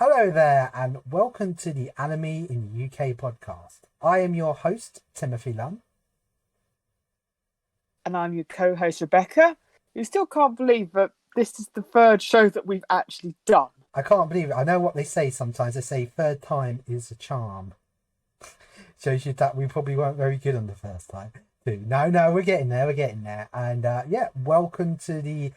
Hello there, and welcome to the Anime in the UK podcast. I am your host, Timothy Lunn. And I'm your co-host, Rebecca. You still can't believe that this is the third show that we've actually done. I can't believe it. I know what they say sometimes. They say third time is a charm. Shows you that we probably weren't very good on the first time, too. No, we're getting there. And welcome to the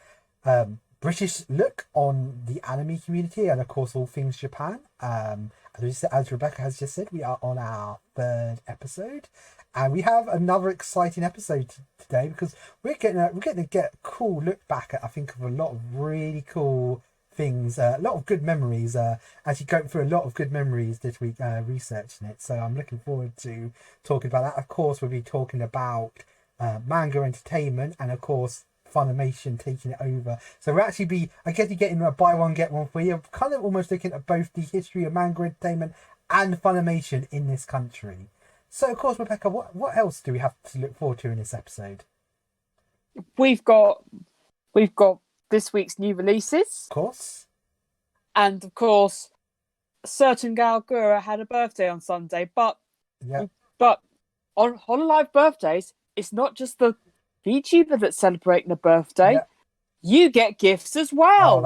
British look on the anime community and, of course, all things Japan. As Rebecca has just said, we are on our third episode, and we have another exciting episode today because we're getting to get a cool look back at, I think, of a lot of really cool things, a lot of good memories. Actually going through a lot of good memories this week, researching it. So I'm looking forward to talking about that. Of course, we'll be talking about manga entertainment and, of course, Funimation taking it over. So we'll actually I guess you're getting a buy one get one free. You're kind of almost looking at both the history of manga entertainment and Funimation in this country. So of course, Rebecca, what else do we have to look forward to in this episode? We've got this week's new releases. Of course. And of course, a certain gal Gura had a birthday on Sunday, but on Hololive birthdays, it's not just the VTuber that's celebrating a birthday. Yep. You get gifts as well. Oh,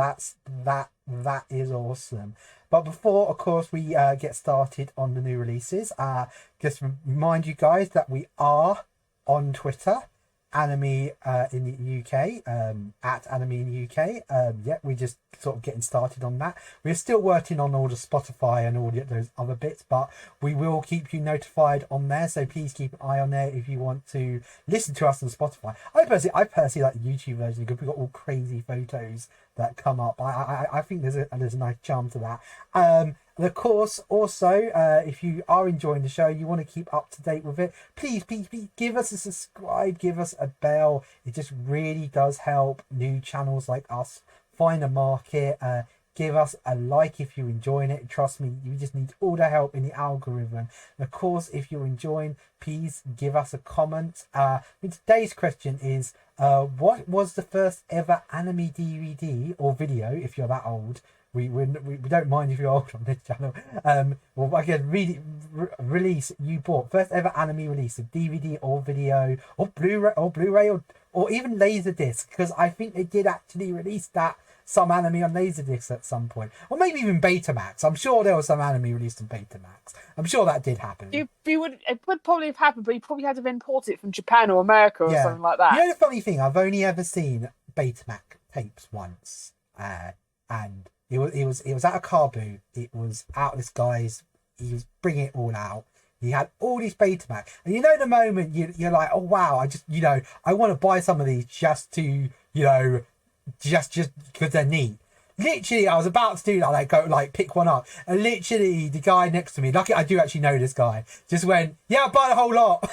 that is awesome. But before, of course, we get started on the new releases, just remind you guys that we are on Twitter, Anime in the UK, at Anime in the UK. We're just sort of getting started on that. We're still working on all the Spotify and all those other bits, but we will keep you notified on there. So please keep an eye on there if you want to listen to us on Spotify. I personally like the YouTube version because we've got all crazy photos that come up. I think there's a nice charm to that. And of course, also, if you are enjoying the show, you want to keep up to date with it, please give us a subscribe, give us a bell. It just really does help new channels like us find a market. Give us a like if you're enjoying it. Trust me, you just need all the help in the algorithm. And of course, if you're enjoying, please give us a comment. Today's question is, what was the first ever anime DVD or video, if you're that old? We don't mind if you're old on this channel. Release you bought, first ever anime release of DVD or video or Blu-ray or even Laserdisc, because I think they did actually release some anime on Laserdisc at some point, or maybe even Betamax. I'm sure there was some anime released on Betamax. I'm sure that did happen. It would probably have happened, but you probably had to import it from Japan or America or something like that. You know the funny thing, I've only ever seen Betamax tapes once, and it was at a car boot. It was out this guy's. He was bringing it all out. He had all these Betamax, and the moment you're like, oh wow, I want to buy some of these just to just because they're neat. Literally, I was about to do that, go pick one up, and literally the guy next to me, lucky I do actually know this guy, just went, yeah, I'll buy the whole lot.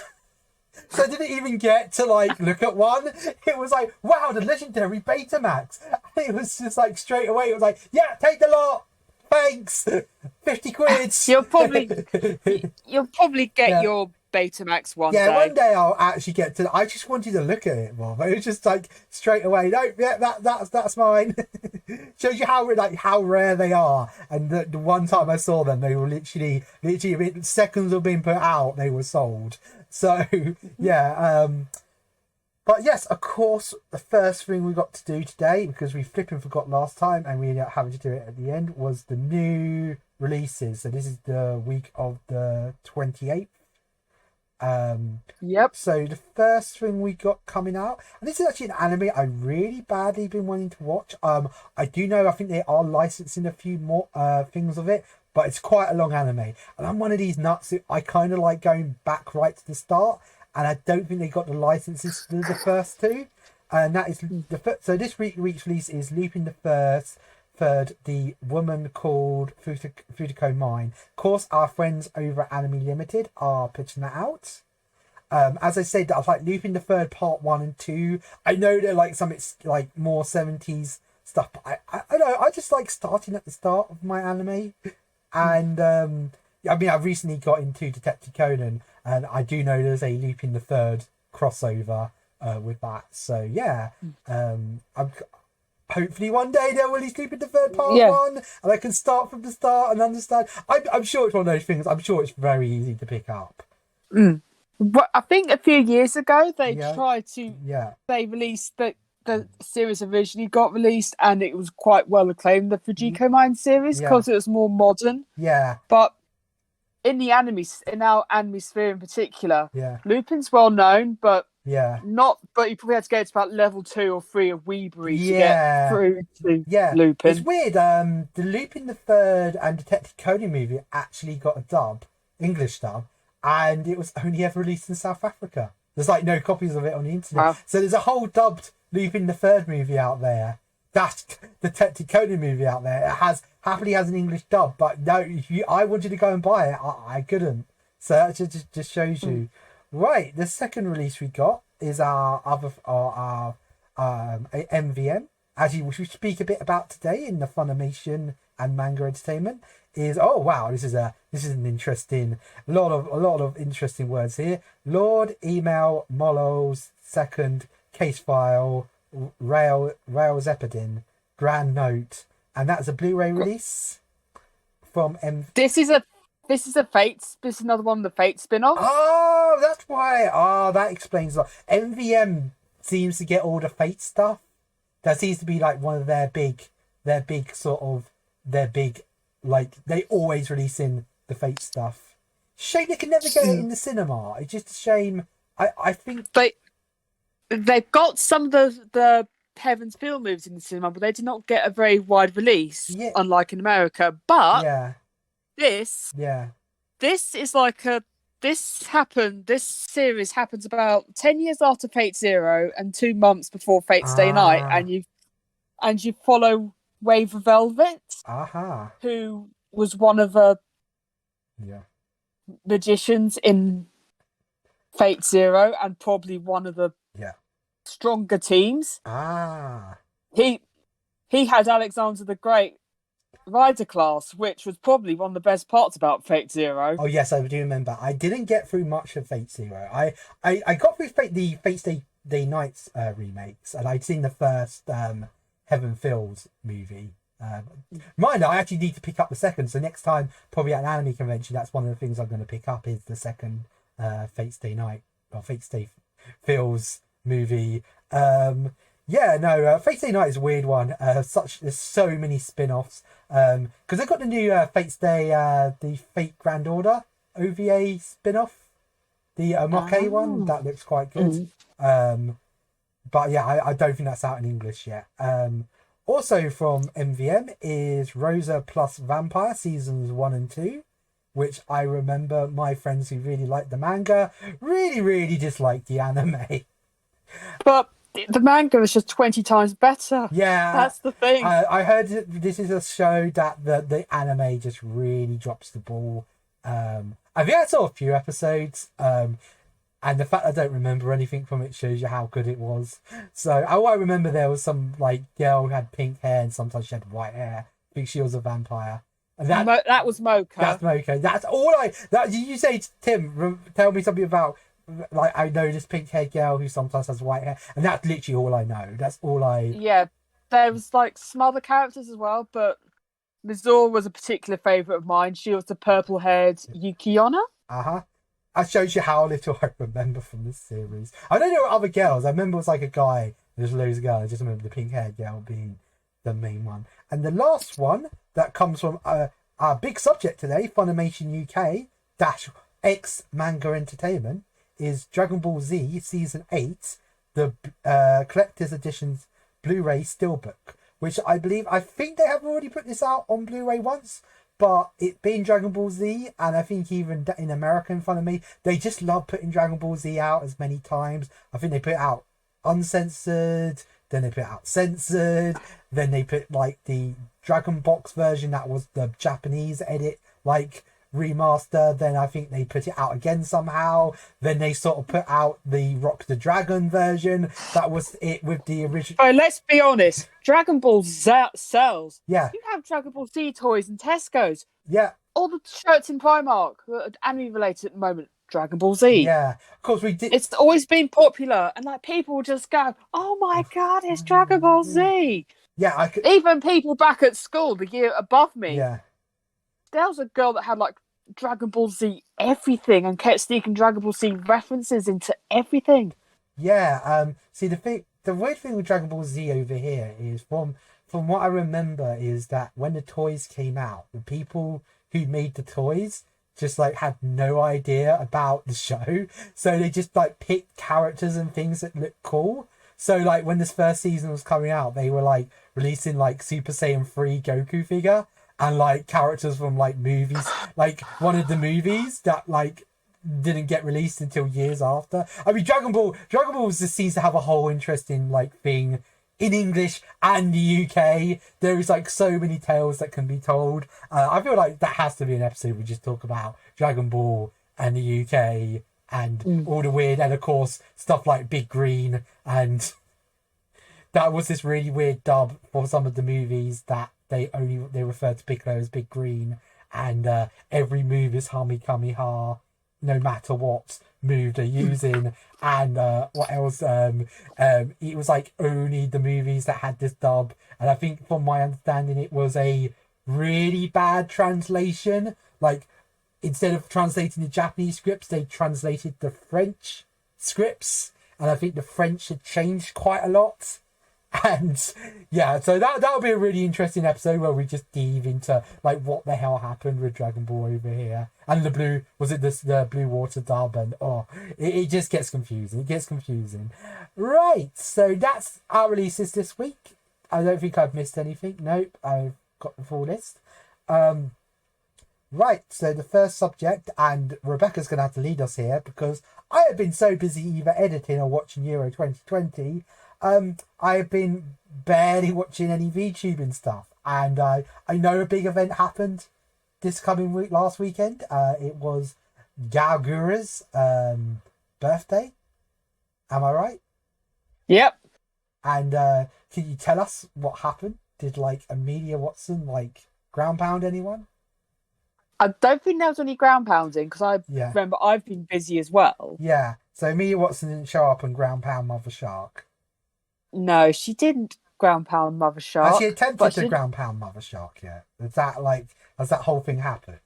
So I didn't even get to look at one. It was like, wow, the legendary Betamax. It was just straight away. It was like, yeah, take the lot. Thanks. 50 quid. You'll probably get your Betamax one day. Yeah, one day I'll actually get to. I just wanted to look at it more, but it was just straight away. No, yeah, that's mine. Shows you how rare they are. And the one time I saw them, they were literally seconds of being put out, they were sold. So yeah, but yes, of course, the first thing we got to do today, because we flipping forgot last time and we ended up having to do it at the end, was the new releases. So this is the week of the 28th. Yep. So the first thing we got coming out, and this is actually an anime I really badly been wanting to watch. I do know, I think they are licensing a few more things of it, but it's quite a long anime, and I'm one of these nuts who I kind of like going back right to the start, and I don't think they got the licenses to the first two, and that is so this week's release is Lupin the Third, the woman called Fudiko Mine. Of course, our friends over at Anime Limited are pitching that out. As I said, I was Lupin the Third Part 1 and 2. I know they're more 70s stuff, but I know I just like starting at the start of my anime. And I've recently got into Detective Conan, and I do know there's a Lupin the Third crossover with that. So yeah, hopefully one day they'll release Lupin the Third Part Yeah. 1, and I can start from the start and understand. I'm sure it's one of those things. I'm sure it's very easy to pick up. But I think a few years ago they Yeah. tried to. Yeah. They released the series originally got released, and it was quite well acclaimed. The Fujiko Mine series because it was more modern. Yeah. But in our anime sphere in particular, Yeah. Lupin's well known, but Yeah. But you probably had to go to about level 2 or 3 of Weebury to Yeah. get through to Yeah. Lupin. It's weird. The Lupin the Third and Detective Conan movie actually got a dub, English dub, and it was only ever released in South Africa. There's like no copies of it on the internet. Wow. So there's a whole dubbed Lupin the Third movie out there. That's the Detective Conan movie out there. It happily has an English dub, but no, I wanted to go and buy it. I couldn't. So that just shows you. Right, the second release we got is our MVM, as we speak a bit about today in the Funimation and Manga Entertainment. Is this is an interesting a lot of interesting words here. Lord Email Molo's second case file Rail Zeppelin Grand Note, and that's a Blu-ray release from This is Fates. This is another one of the Fates spin-off. Oh, that's why. Oh, that explains a lot. MVM seems to get all the Fate stuff. That seems to be like one of their big like they always release in the Fate stuff. Shame they can never get it in the cinema. It's just a shame. I think they've got some of the Heaven's Feel movies in the cinema, but they did not get a very wide release, unlike in America. But this is like this series happens about 10 years after Fate Zero and 2 months before Fate's Day Night, and you follow Wave of Velvet, who was one of the magicians in Fate Zero and probably one of the stronger teams. He had Alexander the Great rider class, which was probably one of the best parts about Fate Zero. Oh yes, I do remember. I didn't get through much of Fate Zero. I got through the Fate's Day Nights remakes, and I'd seen the first Heaven Feels movie. Mine, I actually need to pick up the second. So next time, probably at an anime convention, that's one of the things I'm going to pick up is the second Fate's Day Night or Fate's Day Feels movie. Fate's Day Night is a weird one. There's so many spin-offs. Because they've got the new Fate's Day, the Fate Grand Order OVA spin-off, the Mokke one that looks quite good. But yeah, I don't think that's out in English yet. Also from MVM is Rosa plus Vampire seasons 1 and 2, which I remember my friends who really liked the manga really disliked the anime. But the manga is just 20 times better. Yeah, that's the thing. I heard this is a show that the anime just really drops the ball. I think I saw a few episodes, and the fact I don't remember anything from it shows you how good it was. So I remember there was some like girl who had pink hair and sometimes she had white hair. I think she was a vampire. And that was Mocha. That's Mocha. That's all you say, Tim, tell me something about. Like, I know this pink-haired girl who sometimes has white hair, and that's literally all I know. That's all I... Yeah, there was, like, some other characters as well, but Mizore was a particular favourite of mine. She was the purple-haired Yukiona. That shows you how little I remember from this series. I don't know other girls. I remember it was like a guy. There's loads of girls. I just remember the pink-haired girl being the main one. And the last one that comes from our big subject today, Funimation UK - X Manga Entertainment, is Dragon Ball Z Season 8, the Collector's Edition's Blu-ray Steelbook, which I think they have already put this out on Blu-ray once, but it being Dragon Ball Z, and I think even in America in front of me, they just love putting Dragon Ball Z out as many times. I think they put it out uncensored, then they put it out censored, then they put like the Dragon Box version that was the Japanese edit, like remaster, then I think they put it out again somehow, then they sort of put out the Rock the Dragon version that was it with the original. Oh, let's be honest, Dragon Ball Z sells. Yeah, you have Dragon Ball Z toys in Tesco's. Yeah, all the shirts in Primark that are anime related at the moment, Dragon Ball Z. Yeah, of course we did. It's always been popular, and like people just go, "Oh my god, it's Dragon Ball Z." Yeah, I could. Even people back at school, the year above me, Yeah, there was a girl that had like Dragon Ball Z everything and kept sneaking Dragon Ball Z references into everything. yeah. See, the weird thing with Dragon Ball Z over here is from what I remember is that when the toys came out, the people who made the toys just like had no idea about the show, so they just like picked characters and things that looked cool. So like when this first season was coming out, they were like releasing like Super Saiyan 3 Goku figure and like characters from like movies, like one of the movies that like didn't get released until years after. I mean, Dragon Ball just seems to have a whole interesting like thing in English and the UK. There is like so many tales that can be told. I feel like that has to be an episode we just talk about Dragon Ball and the UK and all the weird, and of course stuff like Big Green, and that was this really weird dub for some of the movies that they referred to Piccolo as Big Green, and every move is Hami Kami-Ha, no matter what move they're using. And what else? It was like only the movies that had this dub, and I think from my understanding, it was a really bad translation. Like instead of translating the Japanese scripts, they translated the French scripts, and I think the French had changed quite a lot. And yeah, so that'll be a really interesting episode where we just dive into like what the hell happened with Dragon Ball over here, and the Blue Water dub, and it just gets confusing. It gets confusing. Right, so that's our releases this week. I don't think I've missed anything. Nope, I've got the full list. Right, so the first subject, and Rebecca's going to have to lead us here because I have been so busy either editing or watching Euro 2020. I've been barely watching any VTubing stuff, and I know a big event happened this coming week, last weekend. It was Gawr's birthday. Am I right? Yep. And can you tell us what happened? Did like Amelia Watson like ground pound anyone? I don't think there was any ground pounding because I remember I've been busy as well. Yeah, so Amelia Watson didn't show up and ground pound Mother Shark. No, she didn't ground pound Mother Shark. She attempted to ground pound Mother Shark, yeah. Has that whole thing happened?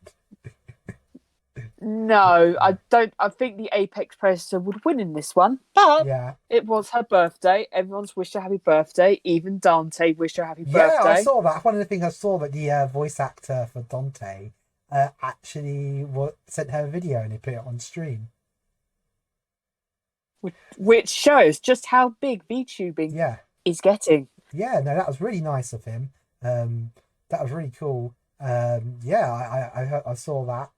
No, I don't. I think the Apex Predator would win in this one, but it was her birthday. Everyone's wished her happy birthday. Even Dante wished her happy birthday. Yeah, I saw that. One of the things I saw that the voice actor for Dante actually sent her a video and he put it on stream. Which shows just how big VTubing is getting. Yeah, no, that was really nice of him. That was really cool. I saw that.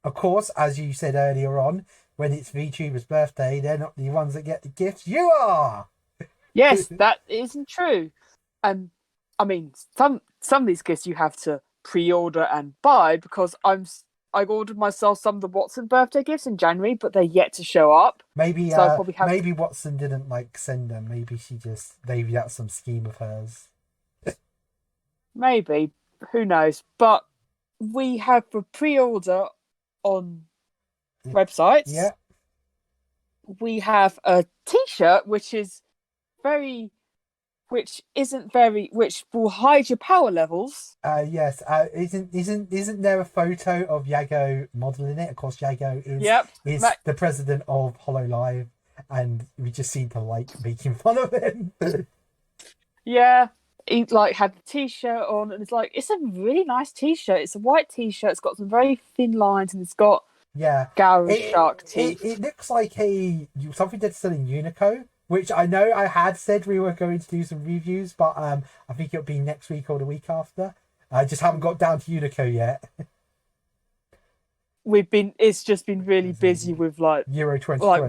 Of course, as you said earlier on, when it's VTuber's birthday, they're not the ones that get the gifts. You are! Yes, that isn't true. And I mean, some of these gifts you have to pre-order and buy because I ordered myself some of the Watson birthday gifts in January, but they're yet to show up. Maybe maybe Watson didn't like send them. Maybe maybe that's some scheme of hers. Maybe, who knows? But we have for pre-order on websites. Yeah. We have a T-shirt which will hide your power levels. Yes. Isn't there a photo of Yago modeling it? Of course, Yago is the president of HoloLive, and we just seem to like making fun of him. Yeah, he like had the T-shirt on, and it's a really nice T-shirt. It's a white T-shirt. It's got some very thin lines, and it's got gawr shark teeth. It looks like something that's still in Unico, which I know I had said we were going to do some reviews, but I think it'll be next week or the week after. I just haven't got down to Unico yet. It's just been really busy with like Euro 2020,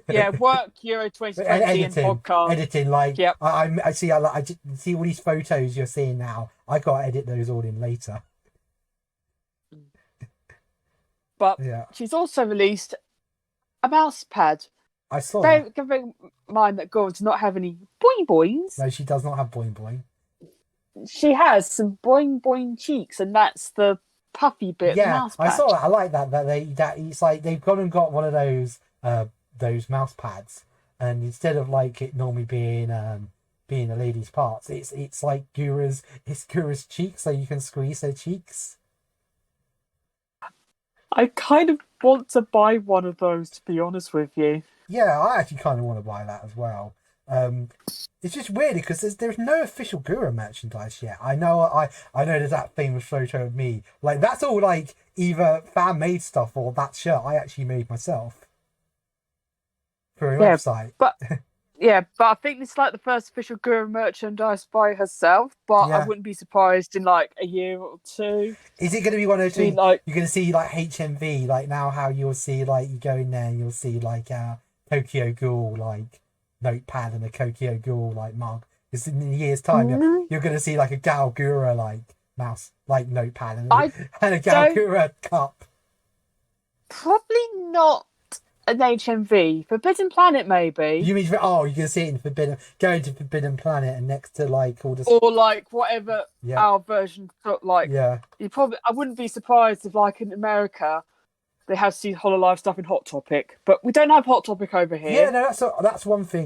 like work Euro 2020 and podcast editing. Like I see all these photos you're seeing now. I gotta edit those all in later. But she's also released a mouse pad. I saw that. Bear in mind that Gawr does not have any boing boings. No, she does not have boing boing. She has some boing boing cheeks, and that's the puffy bit. Of the mouse pad. I saw that. I like that. That it's like they've gone and got one of those mouse pads, and instead of like it normally being being a lady's parts. It's like Gura's cheeks, so you can squeeze her cheeks. I kind of want to buy one of those, to be honest with you. Yeah, I actually kind of want to buy that as well. It's just weird because there's no official Gura merchandise yet. I know there's that famous photo of me. Like, that's all like either fan made stuff or that shirt I actually made myself for a website. But I think this is like the first official Gura merchandise by herself. But I wouldn't be surprised in like a year or two. Is it going to be one of those things? Like, you're going to see like HMV, like now how you'll see like you go in there and you'll see like Tokyo Ghoul like notepad and a Tokyo Ghoul like mug. Because in a year's time you're going to see like a Gura like mouse like notepad and a Gura cup. Probably not an HMV. Forbidden Planet, maybe. You mean you're going to see it in going to Forbidden Planet and next to like all the or like whatever our version like. Yeah. I wouldn't be surprised if like in America they have seen Hololive stuff in Hot Topic, but we don't have Hot Topic over here. Yeah, no, that's one thing.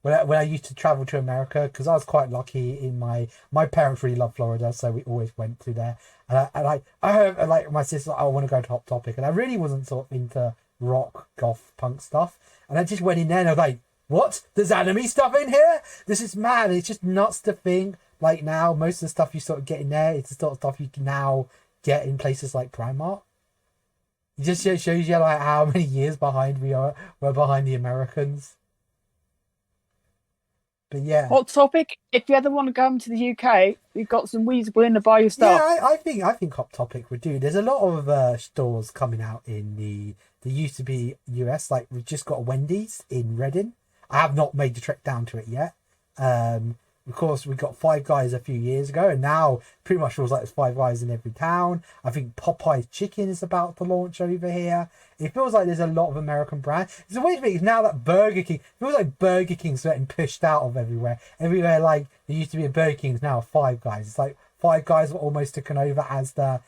When I used to travel to America, because I was quite lucky in my parents really loved Florida, so we always went to there. And I heard like my sister, I want to go to Hot Topic, and I really wasn't sort of into rock, goth, punk stuff, and I just went in there and I was like, what? There's anime stuff in here? This is mad. It's just nuts to think. Like now, most of the stuff you sort of get in there, it's the sort of stuff you can now get in places like Primark. It just shows you like how many years behind we're behind the Americans. But yeah, Hot Topic. If you ever want to come to the UK, we've got some weeds willing to buy your stuff. Yeah, I think Hot Topic would do. There's a lot of stores coming out in there used to be US. Like we've just got a Wendy's in Reading. I have not made the trek down to it yet. Of course, we got Five Guys a few years ago, and now pretty much feels like there's Five Guys in every town. I think Popeye's Chicken is about to launch over here. It feels like there's a lot of American brands. It's a weird thing. It's now that Burger King, it feels like Burger King's getting pushed out of everywhere. Everywhere, like, there used to be a Burger King, it's now a Five Guys. It's like Five Guys were almost taken over as the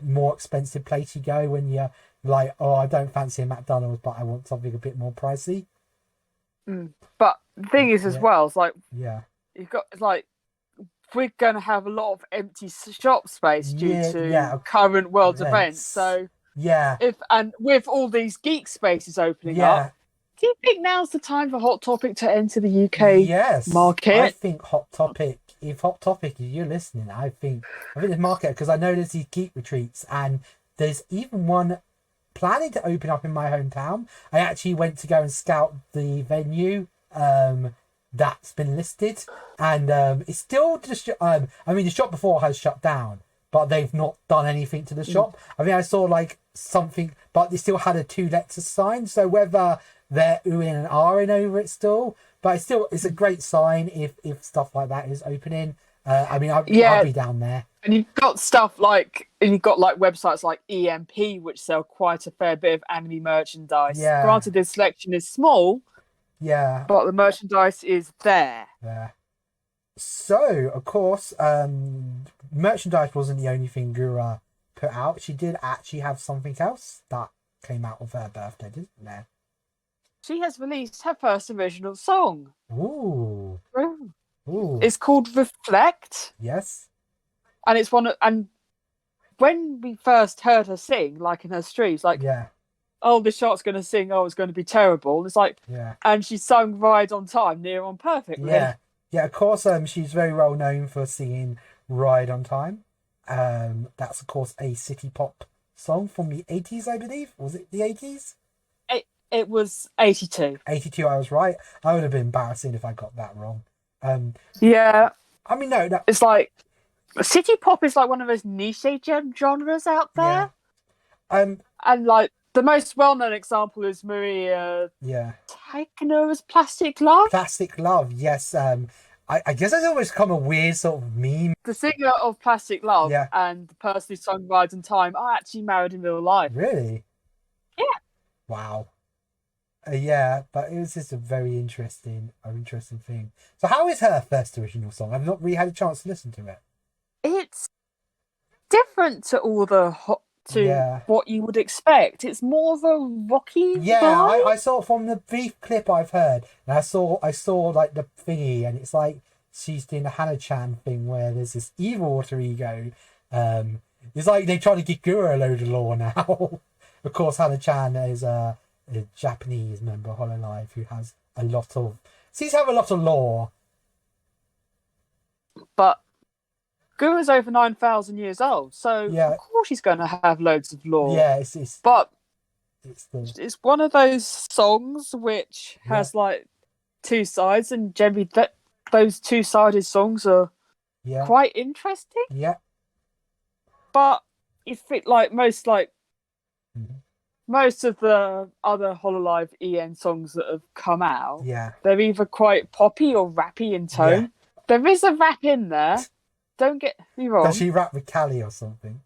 more expensive place you go when you're like, oh, I don't fancy a McDonald's, but I want something a bit more pricey. But the thing is, as well, it's like, you've got like we're going to have a lot of empty shop space due to current world events. So with all these geek spaces opening up, do you think now's the time for Hot Topic to enter the UK market? I think Hot Topic. If you're listening, I think this market, because I know there's these geek retreats and there's even one planning to open up in my hometown. I actually went to go and scout the venue. That's been listed, and it's still just I mean the shop before has shut down, but they've not done anything to the shop. I mean I saw like something, but they still had a 2-letter sign, so whether they're oohing and ahhing over it still, but it's a great sign if stuff like that is opening. I mean I'll be down there. And you've got stuff like, websites like EMP which sell quite a fair bit of anime merchandise. Granted, the selection is small. Yeah. But the merchandise is there. Yeah. So, of course, merchandise wasn't the only thing Gura put out. She did actually have something else that came out of her birthday, didn't there? She has released her first original song. Ooh. It's called Reflect. Yes. And it's and when we first heard her sing, like in her streams, like, oh, this shot's going to sing, oh, it's going to be terrible. And it's like, and she sung Ride on Time, near on perfectly. Yeah, of course, she's very well known for singing Ride on Time. That's, of course, a city pop song from the 80s, I believe. Was it the 80s? It was 82. 82, I was right. I would have been embarrassing if I got that wrong. Yeah. I mean, no. It's like, city pop is like one of those niche genres out there. And like, the most well-known example is Maria Takena's Plastic Love. Plastic Love, yes. I guess that's always become a weird sort of meme. The singer of Plastic Love and the person who sung Ride on Time are actually married in real life. Really? Yeah. Wow. But it was just a very interesting thing. So how is her first original song? I've not really had a chance to listen to it. It's different to all the Yeah. what you would expect. It's more of a rocky Yeah, vibe. I saw from the brief clip I've heard, and I saw like the thingy, and it's like she's doing the Hana-chan thing where there's this evil alter ego. It's like they're trying to give Gura a load of lore now. Of course, Hana-chan is a Japanese member of Hololive who has seems to have a lot of lore. But Gura's over 9,000 years old, so Yeah. of course she's going to have loads of lore. Yeah, but it's one of those songs which has like two sides, and generally those two-sided songs are quite interesting. Yeah. But if it most of the other Hololive EN songs that have come out, they're either quite poppy or rappy in tone. Yeah. There is a rap in there. Don't get me wrong. Does she rap with Callie or something?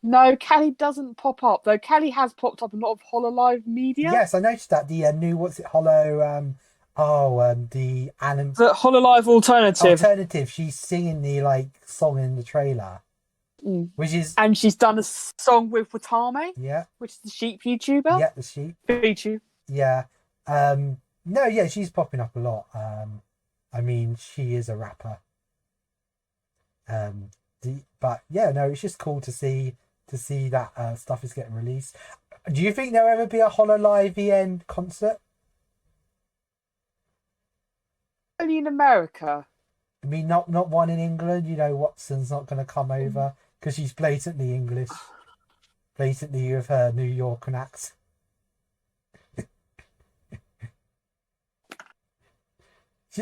No, Callie doesn't pop up, though. Callie has popped up in a lot of Hololive media. Yes, I noticed that. The new, the anime... The Hololive Alternative. She's singing the, song in the trailer. Which is... And she's done a song with Watame. Yeah. Which is the sheep YouTuber. Yeah, the sheep. YouTube. Yeah. She's popping up a lot. I mean, she is a rapper. It's just cool to see that stuff is getting released. Do you think there'll ever be a Hololive EN concert? Only in America. I mean, not one in England. You know, Watson's not going to come over because she's blatantly English, blatantly with her New York accent.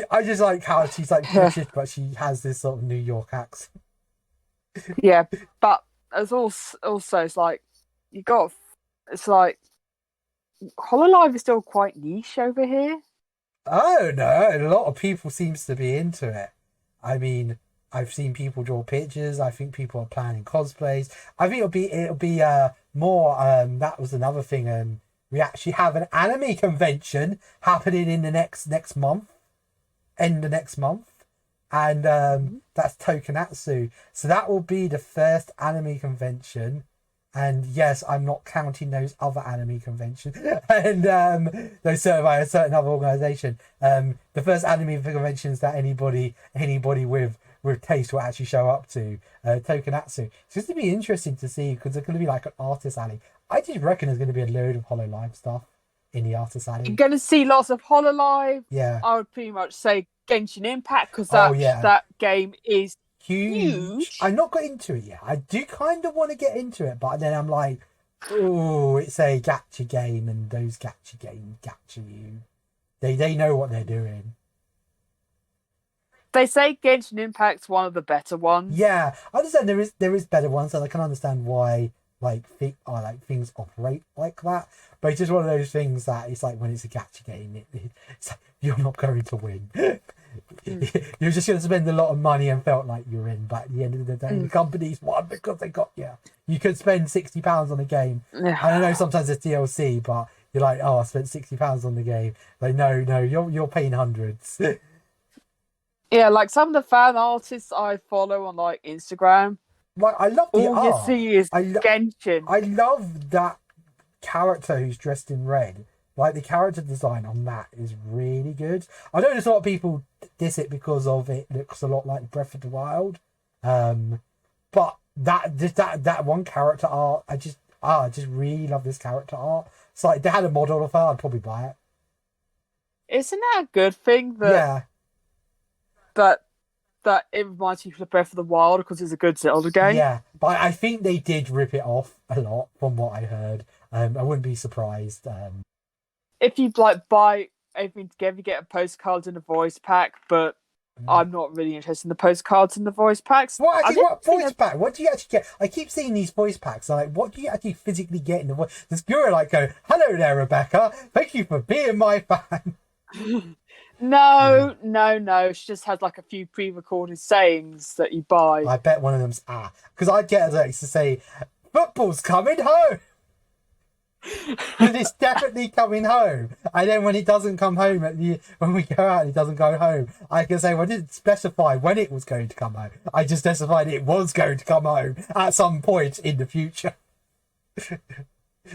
I just like how she's British, but she has this sort of New York accent. Yeah, but as also it's like Hololive is still quite niche over here. Oh no, a lot of people seems to be into it. I mean, I've seen people draw pictures. I think people are planning cosplays. I think it'll be more. That was another thing. We actually have an anime convention happening in the next month. End of next month, and that's Tokunatsu. So that will be the first anime convention, and yes, I'm not counting those other anime conventions and those served by a certain other organization. The first anime conventions that anybody with taste will actually show up to, Tokunatsu. It's just to be interesting to see, because there's going to be like an artist alley. I just reckon there's going to be a load of Hololive stuff in the artist alley. You're going to see lots of Hololive. Yeah. I would pretty much say Genshin Impact, because that game is huge. I'm not got into it yet. I do kind of want to get into it, but then I'm like, oh, it's a gacha game, and those gacha games gacha you. They know what they're doing. They say Genshin Impact's one of the better ones. Yeah, I understand there is better ones, and I can understand why things operate like that. But it's just one of those things that it's like when it's a gacha game, it's like you're not going to win. You're just going to spend a lot of money and felt like you're in, but at the end of the day, the company's won because they got you. You could spend £60 on a game. I don't know, sometimes it's DLC, but you're like, oh, I spent £60 on the game. Like, no, you're paying hundreds. Yeah, like some of the fan artists I follow on Instagram. Like, I love the art. All you see is Genshin. I love that character who's dressed in red. Like, the character design on that is really good. I know there's a lot of people diss it because of it looks a lot like Breath of the Wild. But that one character art, I just really love this character art. It's like, if they had a model of her, I'd probably buy it. Isn't that a good thing that that it reminds people of Breath of the Wild because it's a good Zelda game? Yeah, but I think they did rip it off a lot from what I heard. I wouldn't be surprised. If you buy everything together, you get a postcard and a voice pack, but I'm not really interested in the postcards and the voice packs. What voice pack? What do you actually get? I keep seeing these voice packs. Like, what do you actually physically get in the voice? Does Gura go, hello there, Rebecca. Thank you for being my fan. No. She just has a few pre-recorded sayings that you buy. I bet one of them's because I'd get her to say, football's coming home. Because it's definitely coming home. And then when it doesn't come home when we go out and it doesn't go home, I can say, well, I didn't specify when it was going to come home. I just specified it was going to come home at some point in the future.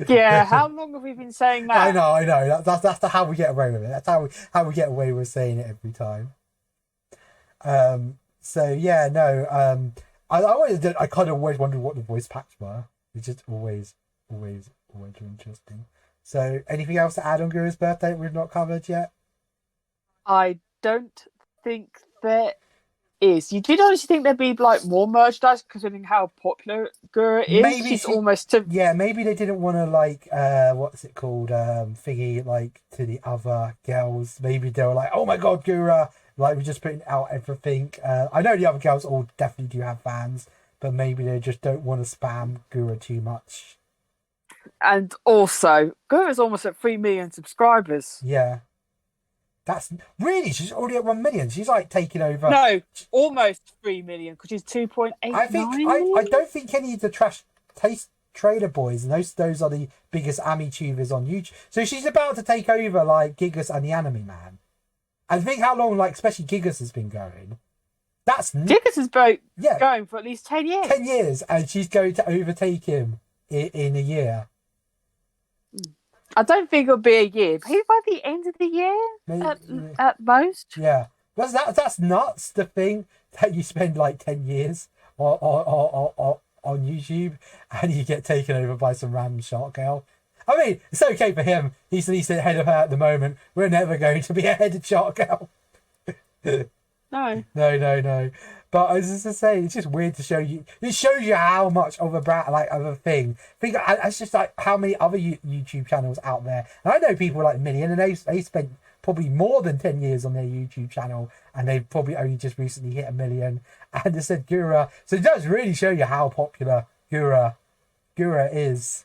Yeah, how long have we been saying that? I know. That's how we get away with it. That's how we get away with saying it every time. So yeah, no. I kind of always wondered what the voice packs were. It's just always interesting. So, anything else to add on Guru's birthday that we've not covered yet? I don't think there is. You did honestly think there'd be like more merchandise, considering how popular Gura is. Maybe She's almost to. yeah, maybe they didn't want to like what's it called thingy like to the other girls. Maybe they were like, oh my god, Gura, like we're just putting out everything. I know the other girls all definitely do have fans, but maybe they just don't want to spam Gura too much. And also, Gura's almost at 3 million subscribers. Yeah, that's really she's already at 1 million. She's like taking over. No, almost 3 million because she's 2.89. I don't think any of the trash taste trailer boys and those are the biggest Ami tubers on YouTube. So she's about to take over like Gigas and the Anime Man. And think how long like especially Gigas has been going. Gigas has been going for at least 10 years. 10 years, and she's going to overtake him in a year. I don't think it'll be a year. Maybe by the end of the year, at most. Yeah, that's nuts. The thing that you spend like 10 years on YouTube, and you get taken over by some random shark girl. I mean, it's okay for him. He's at least ahead of her at the moment. We're never going to be ahead of shark girl. No. But I was just to say, it's just weird to show you. It shows you how much of a thing. It's just like how many other YouTube channels out there. And I know people like Million, and they spent probably more than 10 years on their YouTube channel, and they've probably only just recently hit 1 million. And they said Gura. So it does really show you how popular Gura is.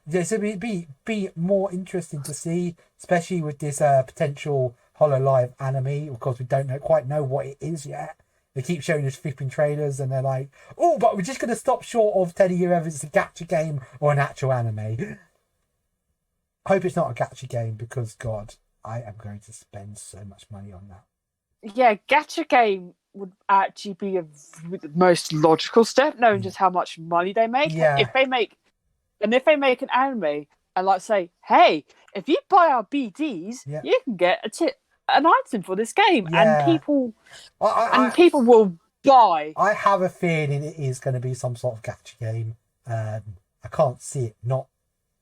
Yeah, so it'd be more interesting to see, especially with this potential HoloLive anime. Of course, we don't quite know what it is yet. They keep showing us flipping trailers, and they're like, "Oh, but we're just going to stop short of telling you whether it's a gacha game or an actual anime." I hope it's not a gacha game because, God, I am going to spend so much money on that. Yeah, gacha game would actually be the most logical step, knowing just how much money they make. Yeah. If they make an anime and like say, "Hey, if you buy our BDs, you can get an item for this game," and people will buy. I have a feeling it is going to be some sort of gacha game. I can't see it not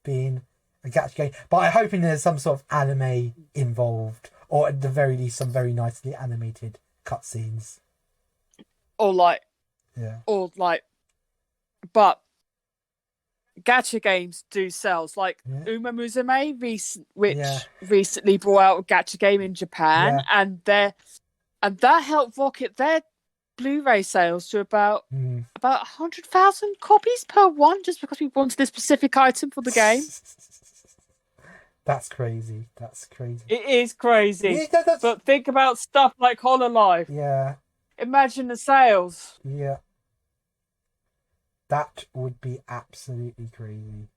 being a gacha game, but I'm hoping there's some sort of anime involved, or at the very least, some very nicely animated cutscenes. But gacha games do sell. Like Uma Musume, which recently brought out a gacha game in Japan, and that helped rocket their Blu-ray sales to about 100,000 copies per one, just because we wanted this specific item for the game. That's crazy. It is crazy. But think about stuff like HoloLive. Yeah. Imagine the sales. Yeah. That would be absolutely crazy.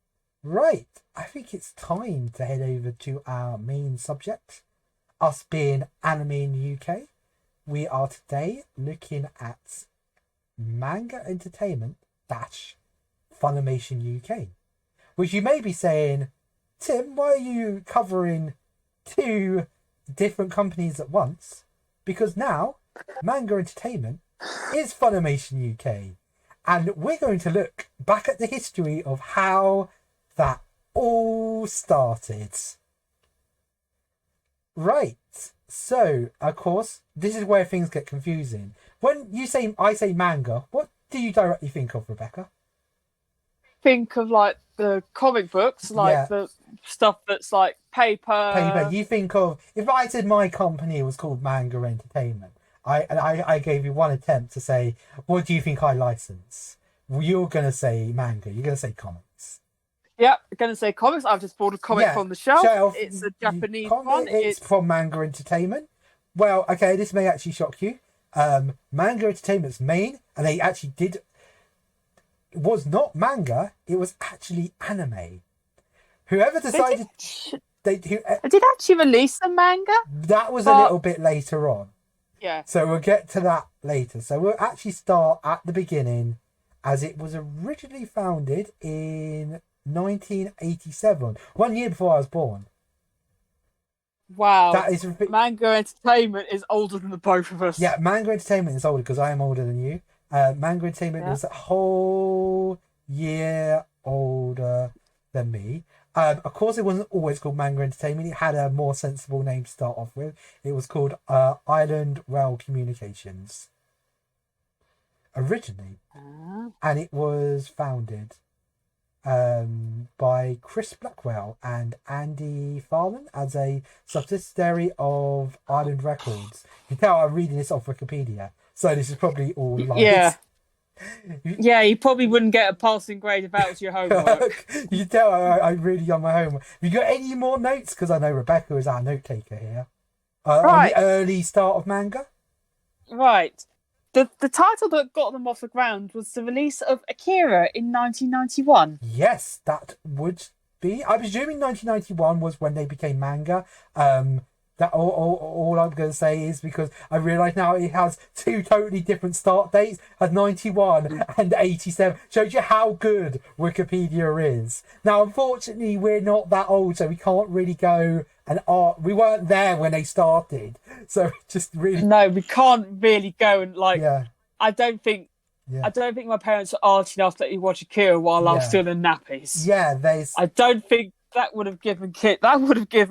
Right. I think it's time to head over to our main subject. Us being anime in the UK. We are today looking at Manga Entertainment - Funimation UK. Which you may be saying, Tim, why are you covering two different companies at once? Because now Manga Entertainment is Funimation UK. And we're going to look back at the history of how that all started. Right. So, of course, this is where things get confusing. When I say manga, what do you directly think of, Rebecca? Think of like the comic books, like the stuff that's like paper. You think of, if I said my company was called Manga Entertainment, I gave you one attempt to say, what do you think I license? You're going to say manga. You're going to say comics. Yep, I'm going to say comics. I've just bought a comic from the shelf. It's a Japanese one. It's from Manga Entertainment. Well, okay, this may actually shock you. Manga Entertainment's main, and they actually did, was not manga. It was actually anime. Whoever decided... They did actually release the manga? That was a little bit later on. Yeah. So we'll get to that later. So we'll actually start at the beginning, as it was originally founded in 1987, 1 year before I was born. Wow. That is Manga Entertainment is older than the both of us. Yeah, Manga Entertainment is older because I am older than you. Manga Entertainment is a whole year older than me. Of course, it wasn't always called Manga Entertainment. It had a more sensible name to start off with. It was called Island Rail Communications originally, and it was founded by Chris Blackwell and Andy Farman as a subsidiary of Island Records. You can tell I'm reading this off Wikipedia, so this is probably all lies. Yeah, you probably wouldn't get a passing grade if that was your homework. You can tell I'm really on my homework. Have you got any more notes? Because I know Rebecca is our note taker here. On the early start of manga? Right. The title that got them off the ground was the release of Akira in 1991. Yes, that would be. I'm assuming 1991 was when they became manga. That all I'm going to say is because I realise now it has two totally different start dates, at 91 and 87. Shows you how good Wikipedia is. Now, unfortunately, we're not that old, so we can't really go and we weren't there when they started, so just really. No, we can't really go and Yeah. I don't think my parents are arty enough to let you watch Akira while I was still in nappies. Yeah, I don't think that would have given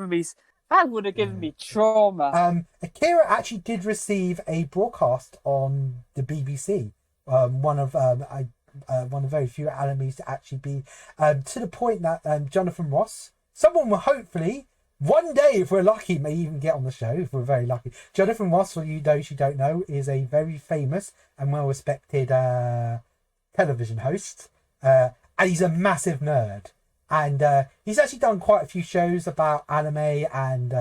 me trauma. Akira actually did receive a broadcast on the BBC. One of very few animes to actually be to the point that Jonathan Ross, someone will hopefully one day, if we're lucky, may even get on the show if we're very lucky. Jonathan Ross, for those you don't know, is a very famous and well respected television host, and he's a massive nerd. And he's actually done quite a few shows about anime and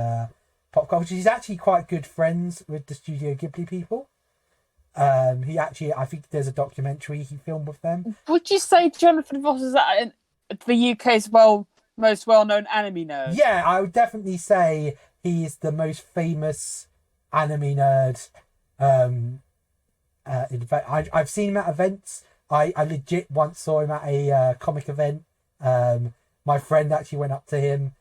pop culture. He's actually quite good friends with the Studio Ghibli people. I think there's a documentary he filmed with them. Would you say Jonathan Ross is the UK's most well-known anime nerd? Yeah, I would definitely say he is the most famous anime nerd. In fact, I've seen him at events. I legit once saw him at a comic event. My friend actually went up to him.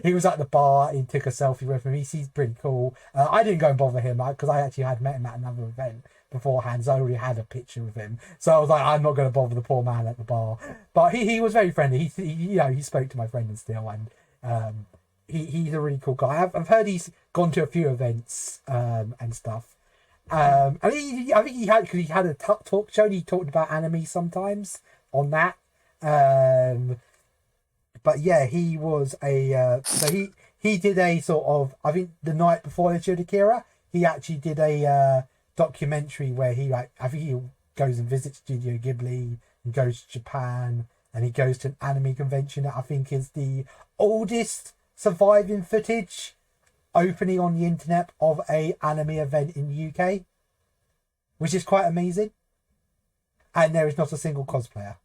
He was at the bar. He took a selfie with him. He's pretty cool. I didn't go and bother him because I actually had met him at another event beforehand, so I already had a picture with him. So I was like, I'm not going to bother the poor man at the bar. But he was very friendly. He spoke to my friend and still, and he's a really cool guy. I've heard he's gone to a few events and stuff. I think he had a talk show. And he talked about anime sometimes on that. But yeah, he was he did a sort of, I think the night before they showed Akira, he actually did a documentary where I think he goes and visits Studio Ghibli and goes to Japan, and he goes to an anime convention that I think is the oldest surviving footage opening on the internet of a anime event in the UK, which is quite amazing. And there is not a single cosplayer.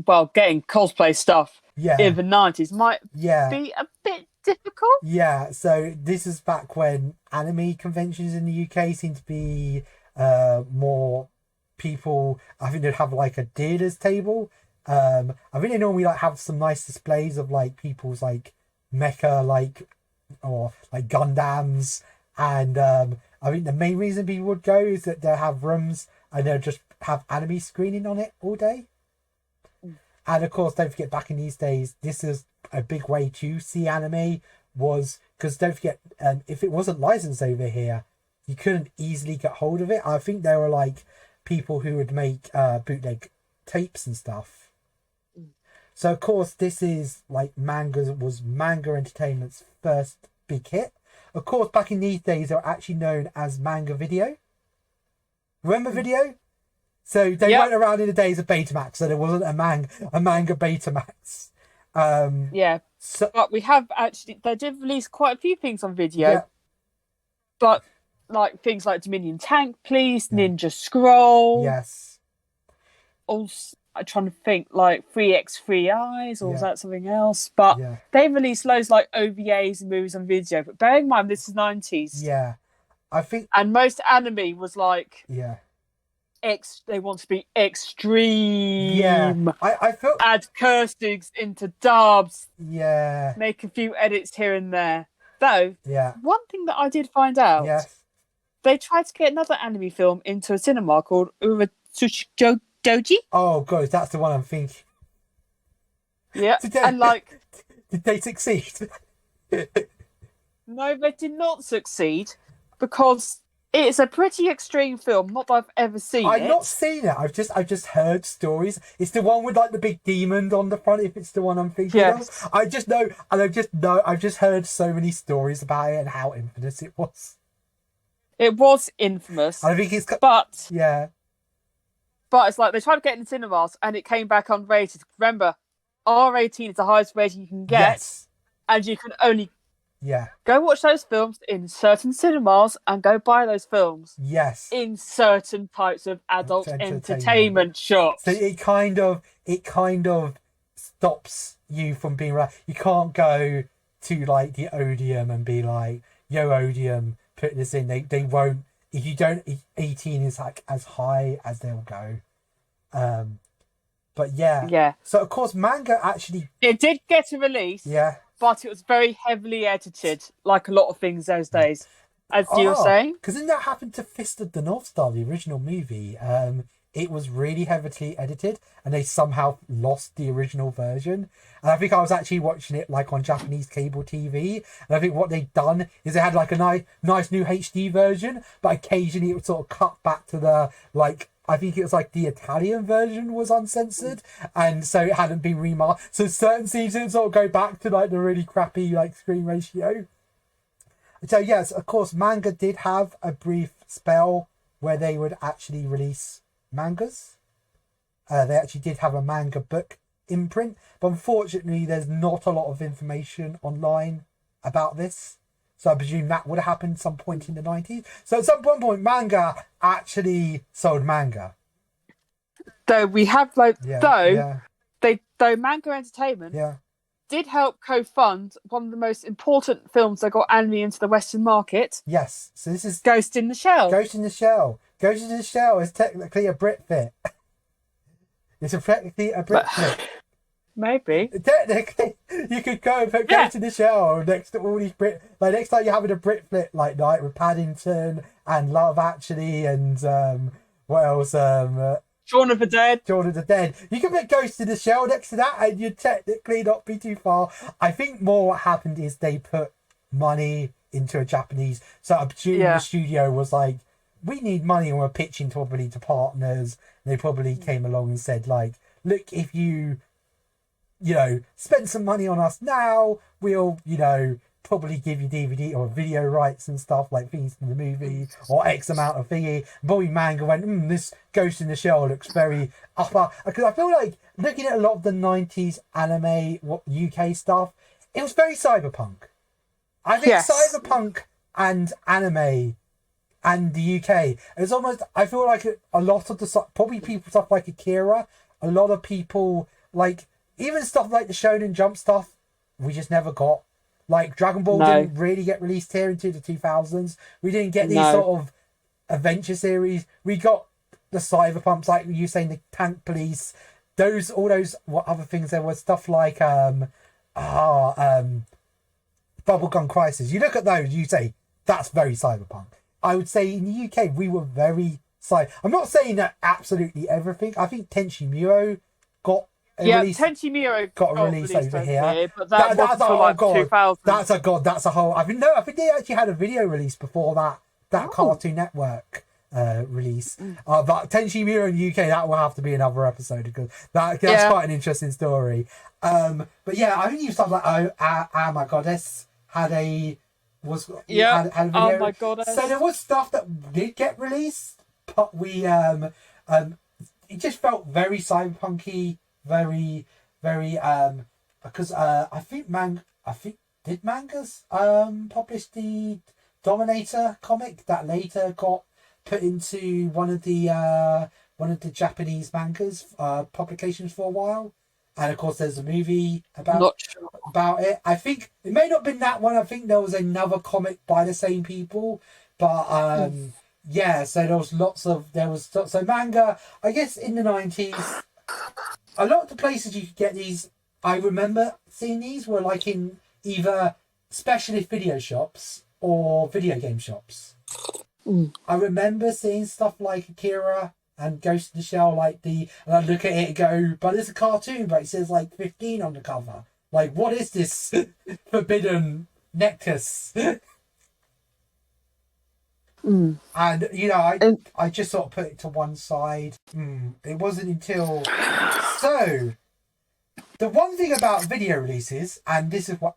Well, getting cosplay stuff in the 90s might be a bit difficult. Yeah, so this is back when anime conventions in the UK seem to be more people. I think they'd have like a dealers table. I think they normally have some nice displays of people's mecha or Gundams, and I think the main reason people would go is that they'll have rooms and they'll just have anime screening on it all day. And of course, don't forget, back in these days, this is a big way to see anime, was because don't forget, if it wasn't licensed over here, you couldn't easily get hold of it. I think there were people who would make bootleg tapes and stuff. So of course, this is Manga Entertainment's first big hit. Of course, back in these days, they were actually known as Manga Video. Remember Video? So they weren't around in the days of Betamax, so there wasn't a manga Betamax. So, but we have they did release quite a few things on video. But things like Dominion Tank Police, Ninja Scroll. Yes. Also, I'm trying to think 3x3 Eyes, or was that something else? But they released loads OVAs and movies on video. But bear in mind, this is 90s. Yeah. I think. And most anime was they want to be extreme. Yeah, I felt. Add cursings into dubs. Yeah. Make a few edits here and there. Though, Yeah. one thing that I did find out, Yes. they tried to get another anime film into a cinema called Uratsushi Doji. Oh god, that's the one I'm thinking. Yeah, and did they succeed? No, they did not succeed because it's a pretty extreme film. Not that I've ever seen I've it. not seen it. I've just heard stories. It's the one with like the big demon on the front. If it's the one I'm thinking of, I just know, and I've just heard so many stories about it and how infamous it was. It was infamous. I think it's, but yeah, but it's like they tried to get it in cinemas and it came back unrated. Remember, R18 is the highest rating you can get, and you can only go watch those films in certain cinemas and go buy those films in certain types of adult entertainment shops. So it kind of stops you from being like, you can't go to like the Odeum and be like, yo Odeum, put this in. They won't. If you don't, 18 is like as high as they'll go. But yeah. So of course, manga actually, it did get a release. Yeah. But it was very heavily edited, like a lot of things those days, as you were saying. Because didn't that happen to Fist of the North Star, the original movie? It was really heavily edited, and they somehow lost the original version. And I think I was actually watching it like on Japanese cable TV, and I think what they'd done is they had like a nice new HD version, but occasionally it would sort of cut back to the like. I think it was like the Italian version was uncensored, and so it hadn't been remastered. So certain scenes didn't sort of go back to like the really crappy like screen ratio. So yes, of course, manga did have a brief spell where they would actually release mangas. They actually did have a manga book imprint, but unfortunately, there's not a lot of information online about this. So I presume that would have happened some point in the 90s. So at some point, manga actually sold manga. Though we have like Manga Entertainment did help co-fund one of the most important films that got anime into the Western market. Yes. So this is Ghost in the Shell. Ghost in the Shell. Ghost in the Shell is technically a Brit fit. It's technically a Brit fit. Maybe. Technically, you could go and put Ghost in the Shell next to all these Brit. Like next time you're having a Brit flick like night with Paddington and Love Actually and what else? Shaun of the Dead. Shaun of the Dead. You can put Ghost in the Shell next to that, and you'd technically not be too far. I think more what happened is they put money into a Japanese. So I'm assuming the studio was like, we need money, and we're pitching probably to partners. And they probably came along and said like, look, if you spend some money on us now, we'll, probably give you DVD or video rights and stuff like things in the movie or X amount of thingy. Bobby Manga went, this Ghost in the Shell looks very upper. Because I feel like looking at a lot of the 90s anime, UK stuff, it was very cyberpunk. I think cyberpunk and anime and the UK, it's almost, I feel like a lot of the, probably people stuff like Akira, a lot of people like, even stuff like the Shonen Jump stuff, we just never got. Like Dragon Ball didn't really get released here into the 2000s. We didn't get these sort of adventure series. We got the cyberpunks, like you saying, the Tank Police. All those what other things there was stuff like Bubblegum Crisis. You look at those, you say that's very cyberpunk. I would say in the UK we were very I'm not saying that absolutely everything. I think Tenchi Muyo got Tenchi Muyo got released over here. But that's like 2000. That's a whole. I think they actually had a video release before that Cartoon Network release. But Tenchi Muyo in the UK, that will have to be another episode because that's quite an interesting story. But yeah, I think you stuff like Oh My Goddess had a video. Oh My Goddess. So there was stuff that did get released, but we it just felt very cyberpunky. Very, very, because I think did mangas publish the Dominator comic that later got put into one of the Japanese mangas publications for a while, and of course there's a movie about it. I think it may not have been that one. I think there was another comic by the same people, but Yeah, so so manga, I guess in the 90s, a lot of the places you could get these, I remember seeing these were like in either specialist video shops or video game shops. I remember seeing stuff like Akira and Ghost in the Shell, and I look at it and go, but it's a cartoon, but it says like 15 on the cover. Like, what is this forbidden nectus? And, I just sort of put it to one side. It wasn't until... So, the one thing about video releases, and this is what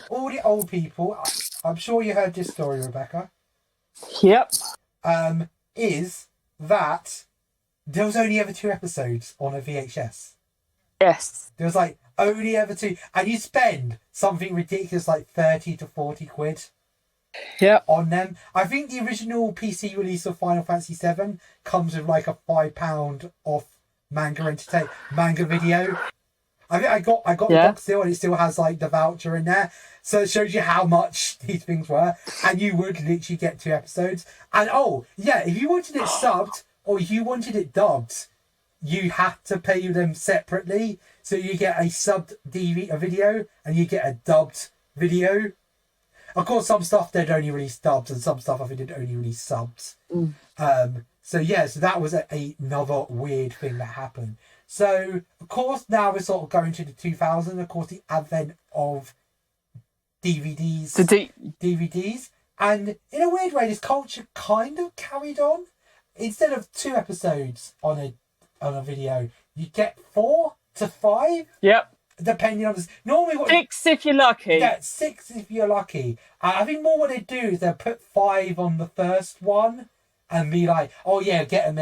all the old people, I'm sure you heard this story, Rebecca. Yep. Is that there was only ever 2 episodes on a VHS. Yes. There was like only ever 2, and you spend something ridiculous like 30 to 40 quid. Yep. On them. I think the original PC release of Final Fantasy VII comes with like a £5 off manga video. I think I got the box still, and it still has like the voucher in there, so it shows you how much these things were, and you would literally get 2 episodes. And if you wanted it subbed or you wanted it dubbed, you had to pay them separately. So you get a subbed video and you get a dubbed video. Of course, some stuff they'd only release dubs, and some stuff I think they'd only release subs. So that was another weird thing that happened. So, of course, now we're sort of going to the 2000s, of course, the advent of DVDs. DVDs. And in a weird way, this culture kind of carried on. Instead of 2 episodes on a video, you get 4 to 5. Yep. Depending on this. Normally, 6 if you're lucky. Yeah, 6 if you're lucky. I think more what they do is they'll put 5 on the first one and be like, oh yeah, get them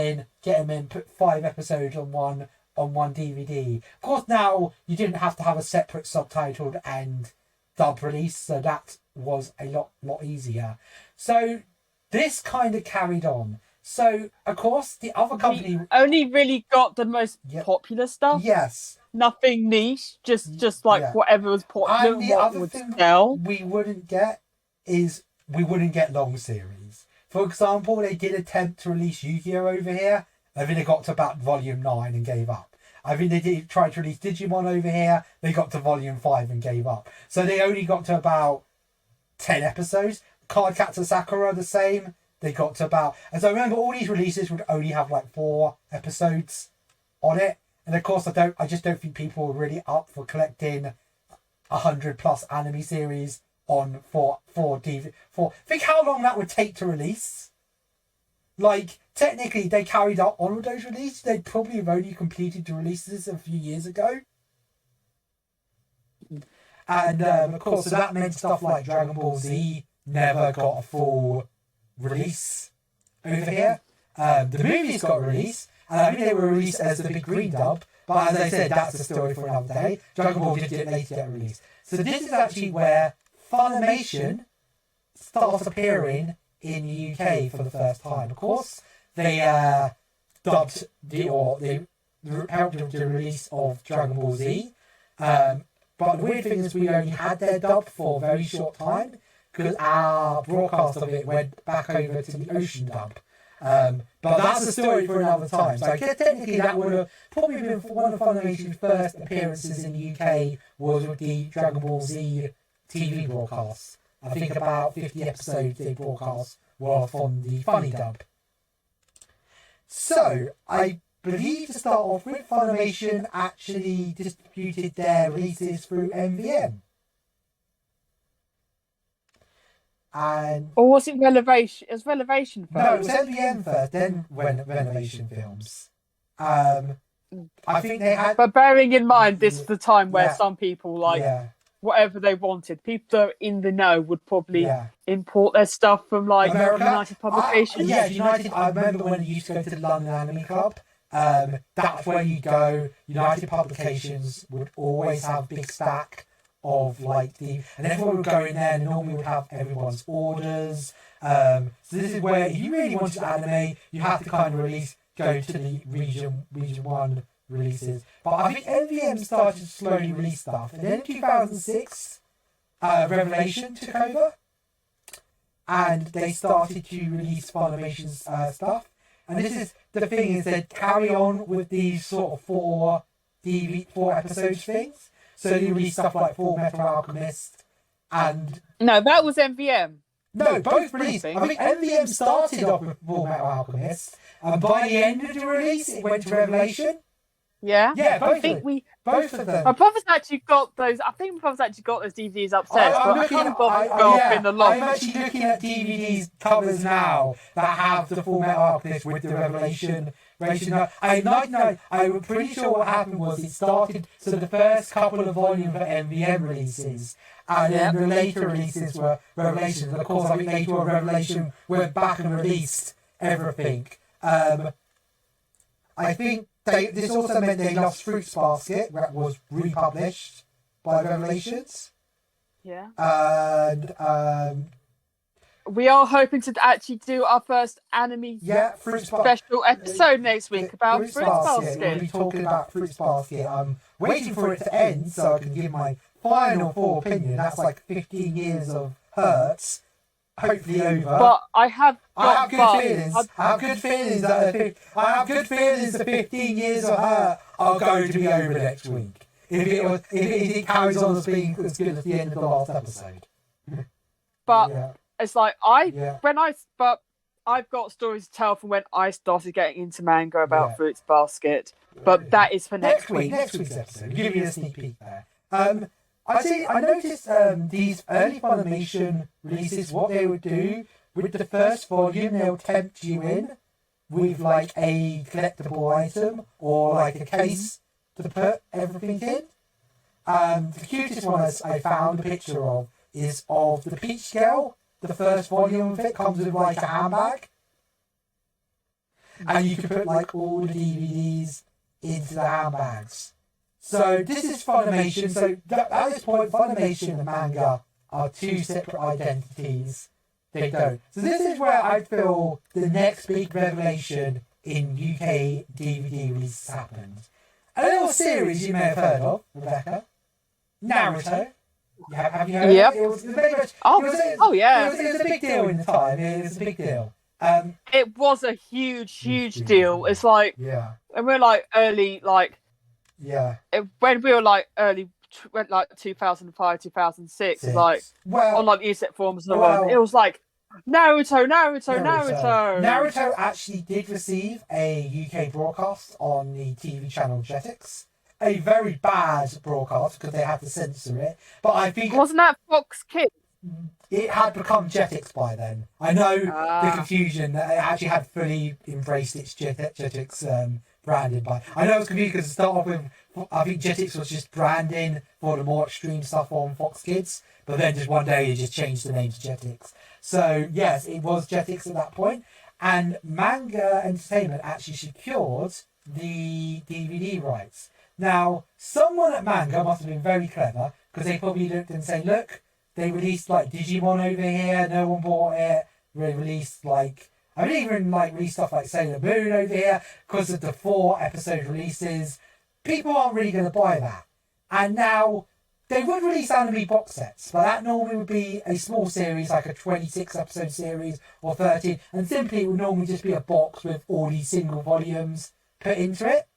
in, put 5 episodes on one DVD. Of course, now you didn't have to have a separate subtitled and dub release, so that was a lot easier. So this kind of carried on. So of course, the other company only really got the most popular stuff. Yes. Nothing niche, just like whatever was popular. And the other thing we wouldn't get is we wouldn't get long series. For example, they did attempt to release Yu-Gi-Oh over here. I think they got to about volume 9 and gave up. I think they tried to release Digimon over here. They got to volume 5 and gave up. So they only got to about 10 episodes. Cardcaptor Sakura the same. They got to about... And so I remember all these releases would only have like 4 episodes on it. And of course, I just don't think people were really up for collecting 100+ anime series on for DVD. Think how long that would take to release. Like, technically, they carried out on with those releases. They'd probably have only completed the releases a few years ago. And of course, so that meant stuff like Dragon Ball Z never got a full release over here. The movies got released. And I think they were released as the big green dub, but as I said, that's a story for another day. Dragon Ball did later get released. So this is actually where Funimation starts appearing in the UK for the first time. Of course, they helped with the release of Dragon Ball Z. But the weird thing is we only had their dub for a very short time because our broadcast of it went back over to the Ocean dub. But that's a story for another time. So I guess technically that would have probably been one of Funimation's first appearances in the UK was with the Dragon Ball Z TV broadcasts. I think about 50 episodes they broadcast were from the Funny dub. So I believe to start off with, Funimation actually distributed their releases through MVM. Or was it Revelation? It was Revelation first. No, it was MVM first, then Revelation Films. I think they had... But bearing in mind, this is the time where some people, whatever they wanted, people that are in the know would probably import their stuff from, America? United Publications. United. I remember when you used to go to the London Anime Club. That's where you go. United Publications would always have a big stack of and everyone would go in there and normally would have everyone's orders. So this is where if you really wanted anime, you have to kind of go to the region 1 releases. But I think MVM started to slowly release stuff. And then in 2006, Revelation took over. and they started to release Funimation's stuff. And this is the thing, is they carry on with these sort of 4 episode things. So they release stuff like Full Metal Alchemist and... No, that was MVM. No, both released. I think MVM started off with Full Metal Alchemist, and by the end of the release, it went to Revelation. Yeah, yeah, both of them. My brother's actually got those. I think my brother's actually got those DVDs upstairs, but I can't bother to go up in the loft. I'm actually looking at DVDs covers now that have the Full Metal Alchemist with the Revelation. I'm pretty sure what happened was it started. So the first couple of volumes were MVM releases, and then the later releases were Revelations. And of course, I think later on Revelation went back and released everything. I think this also meant they lost Fruits Basket, that was republished by Revelations. Yeah. And we are hoping to actually do our first anime special episode next week about Fruits Basket. We'll be talking about Fruits Basket. I'm waiting for it to end so I can give my final full opinion. That's like 15 years of hurts. Hopefully over. But I have good feelings. I have good feelings the 15 years of hurt are going to be over next week. If it carries on as being as good as the end of the last episode. But it's like but I've got stories to tell from when I started getting into manga about Fruits Basket. But that is for next week. Next week's episode. Give you a sneak peek there. I noticed these early Funimation releases, what they would do with the first volume, they'll tempt you in with like a collectible item or like a case to put everything in. The cutest one I found a picture of is of the Peach Girl. The first volume of it comes with like a handbag. And you can put like all the DVDs into the handbags. So this is Funimation. So at this point, Funimation and manga are 2 separate identities. They don't. So this is where I feel the next big revelation in UK DVD releases happened. A little series you may have heard of, Rebecca. Naruto. Have you heard of it? It was very much, It was a big deal in the time. It was a big deal. It was a huge deal. It's like, and we're like early, like, when we were like early, went like 2005, 2006, like on like ESET forums and all, it was like Naruto. Naruto actually did receive a UK broadcast on the TV channel Jetix. A very bad broadcast because they had to censor it. But I think wasn't that Fox Kids? It had become Jetix by then. I know the confusion that it actually had fully embraced its Jetix branding by. I know it was confusing because to start off with, I think Jetix was just branding for the more extreme stuff on Fox Kids, but then just one day it just changed the name to Jetix. So yes, it was Jetix at that point, and Manga Entertainment actually secured the DVD rights. Now, someone at Manga must have been very clever because they probably looked and said, look, they released like Digimon over here, no one bought it. They released like, I mean, even like released stuff like Sailor Moon over here because of the 4 episode releases. People aren't really going to buy that. And now they would release anime box sets, but that normally would be a small series, like a 26 episode series or 13, and simply it would normally just be a box with all these single volumes put into it.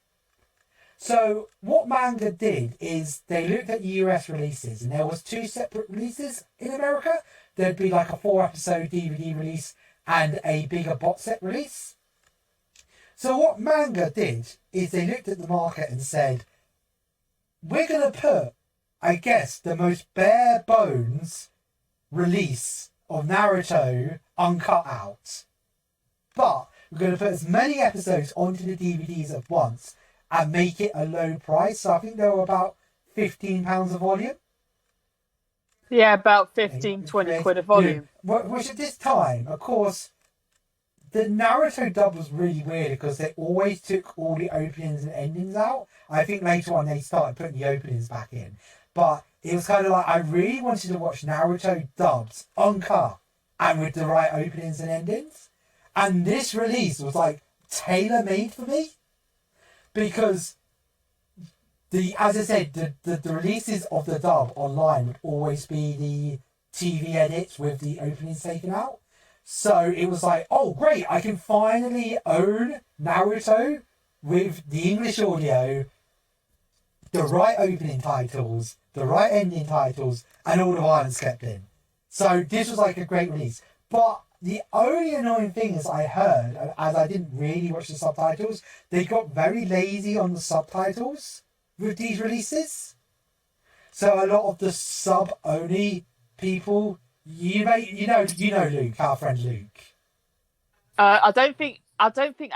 So what Manga did is they looked at US releases, and there was 2 separate releases in America. There'd be like a 4 episode DVD release and a bigger box set release. So what Manga did is they looked at the market and said, we're going to put, I guess, the most bare bones release of Naruto uncut out. But we're going to put as many episodes onto the DVDs at once and make it a low price. So I think they were about £15 a volume. Yeah, about 15, 20 quid a volume. Which at this time, of course, the Naruto dub was really weird because they always took all the openings and endings out. I think later on they started putting the openings back in. But it was kind of like, I really wanted to watch Naruto dubs uncut and with the right openings and endings. And this release was like tailor-made for me. Because as I said, the releases of the dub online would always be TV edits with the openings taken out. So it was like, oh great, I can finally own Naruto with the English audio, the right opening titles, the right ending titles, and all the violence kept in. So this was like a great release. But the only annoying thing is I heard, as I didn't really watch the subtitles, they got very lazy on the subtitles with these releases. So a lot of the sub-only people, you know Luke, our friend Luke. I don't think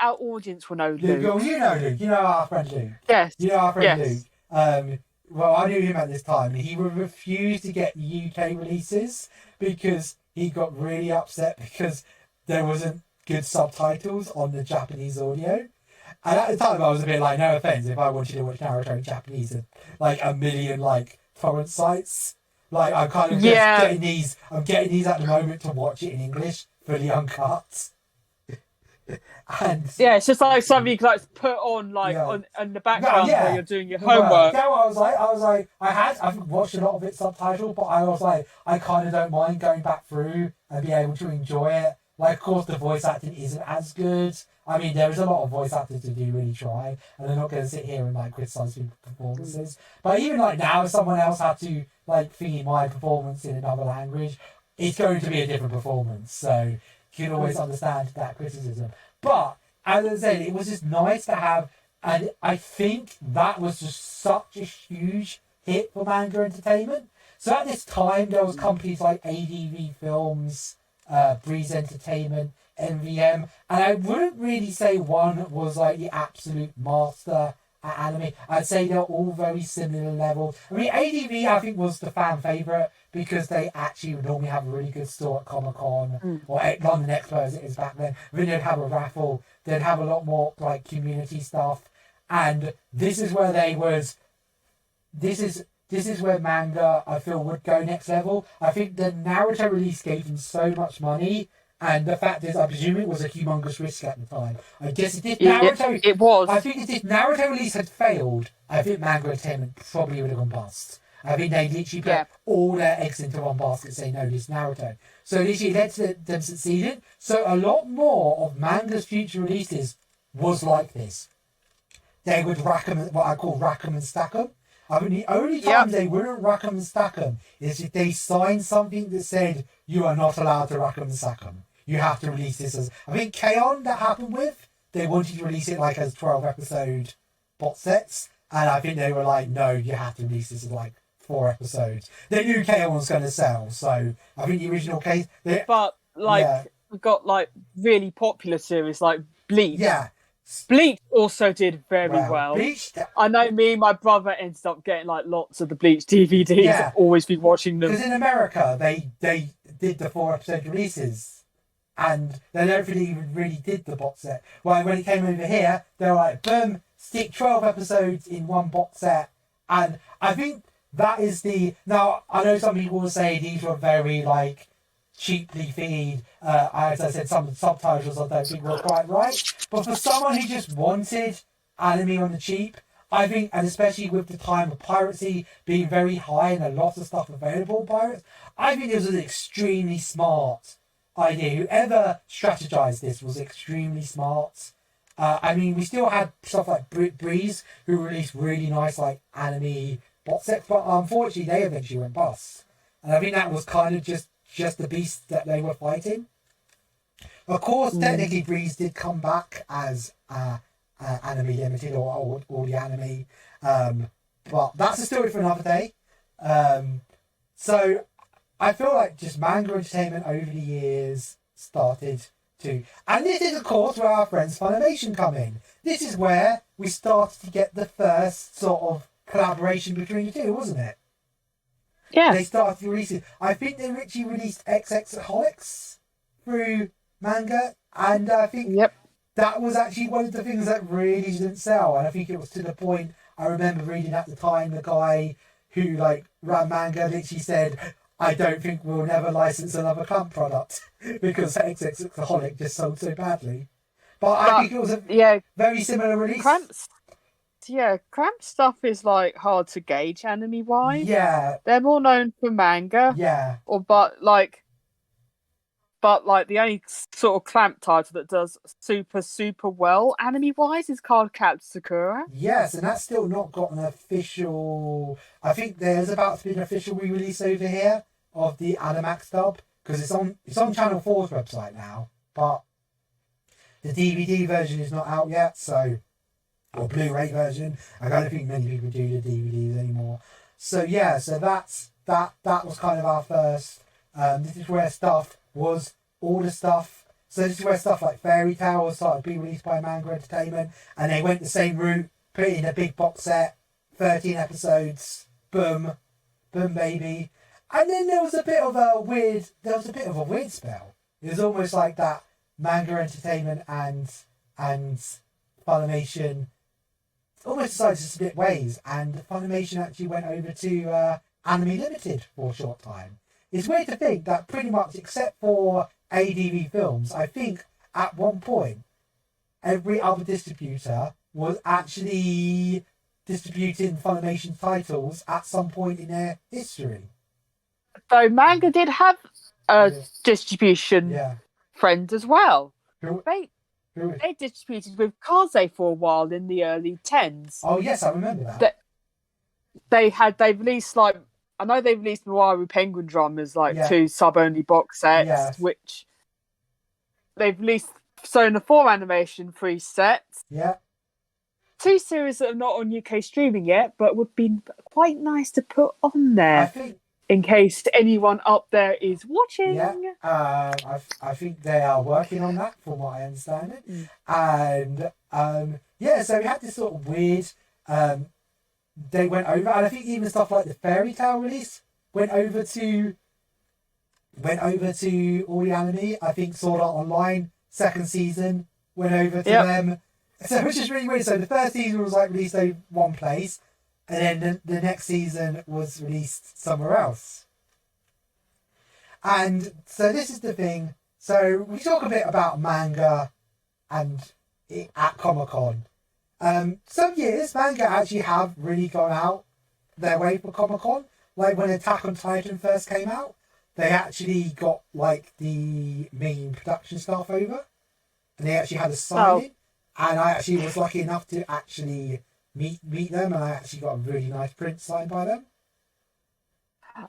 our audience will know Luke. Well, you know Luke. You know our friend Luke. Yes. You know our friend yes. Luke. Well, I knew him at this time. He would refuse to get UK releases because he got really upset because there wasn't good subtitles on the Japanese audio. And at the time, I was a bit like, no offense, if I wanted to watch Naruto in Japanese, like a million like torrent sites, like I'm kind of just getting these. I'm getting these at the moment to watch it in English, fully uncut. And it's just like something you can like put on like on the background while you're doing your homework. Yeah, I was like, I've watched a lot of it subtitled, but I was like, I kind of don't mind going back through and be able to enjoy it. Like, of course, the voice acting isn't as good. I mean, there is a lot of voice actors who do really try, and they're not going to sit here and like criticize people's performances. But even like now, if someone else had to like thingy my performance in another language, it's going to be a different performance. So you can always understand that criticism. But as I said, it was just nice to have, and I think that was just such a huge hit for manga entertainment. So at this time, there was companies like ADV Films, Breeze Entertainment, MVM, and I wouldn't really say one was like the absolute master at anime. I'd say they're all very similar level. I mean, ADV I think was the fan favourite because they actually would normally have a really good store at Comic-Con or at London Expo as it is back then. Then they'd have a raffle, they'd have a lot more like community stuff, and this is where this is where manga I feel would go next level. I think the Naruto release gave them so much money. And the fact is, I presume it was a humongous risk at the time. I guess it did. Naruto. It was. I think if Naruto release had failed, I think Manga Entertainment probably would have gone bust. I think they literally put all their eggs into one basket, saying no, this Naruto. So literally led to them succeeding. So a lot more of manga's future releases was like this. They would rack them, what I call rack them and stack them. I mean, the only time they wouldn't rack them and stack them is if they signed something that said you are not allowed to rack them and stack them. You have to release this as... I think K-On! That happened with, they wanted to release it like as 12-episode box sets. And I think they were like, no, you have to release this as like 4 episodes. They knew K-On! Was going to sell. So I think the original case... But like, we've got like really popular series like Bleach. Yeah. Bleach also did very well. Bleach, I know me and my brother ended up getting like lots of the Bleach DVDs. I've always been watching them. Because in America, they did the 4-episode releases. And they don't really did the box set. Well, when it came over here, they were like, boom, stick 12 episodes in one box set. And I think that is the... Now, I know some people will say these were very, like, cheaply feed. As I said, some of the subtitles I don't think were quite right. But for someone who just wanted anime on the cheap, I think, and especially with the time of piracy being very high and a lot of stuff available on pirates, I think it was an extremely smart idea. Whoever strategized this was extremely smart. I mean, we still had stuff like Breeze, who released really nice like anime box sets, but unfortunately they eventually went bust. And I think that was kind of just the beast that they were fighting. Of course, technically Breeze did come back as Anime Limited or the anime, but that's a story for another day. So I feel like just manga entertainment over the years started to... And this is, of course, where our friends Funimation come in. This is where we started to get the first sort of collaboration between the two, wasn't it? Yeah. They started releasing... I think they actually released XXholics through manga, and I think that was actually one of the things that really didn't sell. And I think it was to the point, I remember reading at the time, the guy who like ran manga literally said... I don't think we'll never license another club product because XXholic just sold so badly. But I think it was a very similar release. Yeah, Clamp stuff is like hard to gauge anime wise. Yeah, They're more known for manga, yeah, but the only sort of Clamp title that does super well anime wise is Card Captor Sakura. yes, and that's still not got an official. I think there's about to be an official re-release over here of the Animax dub because it's on Channel 4's website now, but the DVD version is not out yet, so or Blu-ray version. I don't think many people do the DVDs anymore. So yeah, so that was kind of our first. This is where stuff was all the stuff. So this is where stuff like Fairy Tail started being released by Manga Entertainment, and they went the same route, put it in a big box set, 13 episodes, boom, boom baby. And then there was a bit of a weird spell. It was almost like that Manga Entertainment and Funimation almost decided to split ways, and Funimation actually went over to Anime Limited for a short time. It's weird to think that pretty much, except for ADV Films, I think at one point every other distributor was actually distributing Funimation titles at some point in their history. Though Manga did have a distribution Yeah. friend as well. Who- They distributed with Kaze for a while in the early 10s. Oh yes, I remember that. They released I know they released Mawaru Penguin Drum as Yeah. 2 sub-only box sets, Yes. which they've released Persona 4 animation 3 sets. Yeah. 2 series that are not on UK streaming yet, but would be quite nice to put on there. I think. In case anyone up there is watching. Yeah, I think they are working on that, from what I understand it. And so we had this sort of weird. They went over, and I think even stuff like the Fairy Tail release went over to all the anime. I think Sword Art Online second season went over to them. So which is really weird. So the first season was released over one place, and then the next season was released somewhere else. And so this is the thing. So we talk a bit about manga and at Comic-Con. Some years manga actually have really gone out their way for Comic-Con. Like when Attack on Titan first came out, they actually got the main production staff over, and they actually had a signing. And I actually was lucky enough to actually meet them, and I actually got a really nice print signed by them.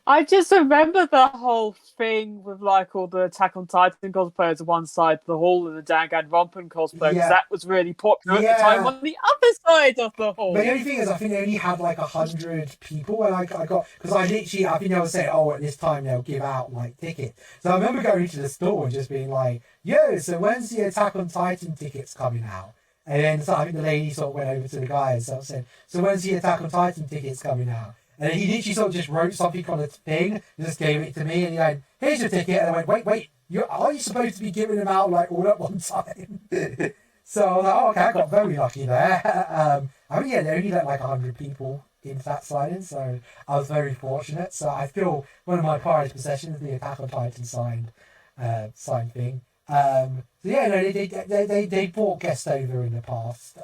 I just remember the whole thing with all the Attack on Titan cosplayers on one side of the hall and the Danganronpa cosplay, because that was really popular at the time on the other side of the hall. But the only thing is, I think they only had 100 people, and I got, because I think they were saying, at this time they'll give out tickets. So I remember going to the store and just being like, yo, so when's the Attack on Titan tickets coming out? And then I think the lady sort of went over to the guy and sort of said, so when's the Attack on Titan tickets coming out? And then he literally sort of just wrote something on a thing, and just gave it to me, and he went, here's your ticket. And I went, wait, are you supposed to be giving them out all at one time? So I was like, okay, I got very lucky there. I mean, they only let 100 people into that signing, so I was very fortunate. So I feel one of my prized possessions, the Attack on Titan signed thing. They brought guests over in the past.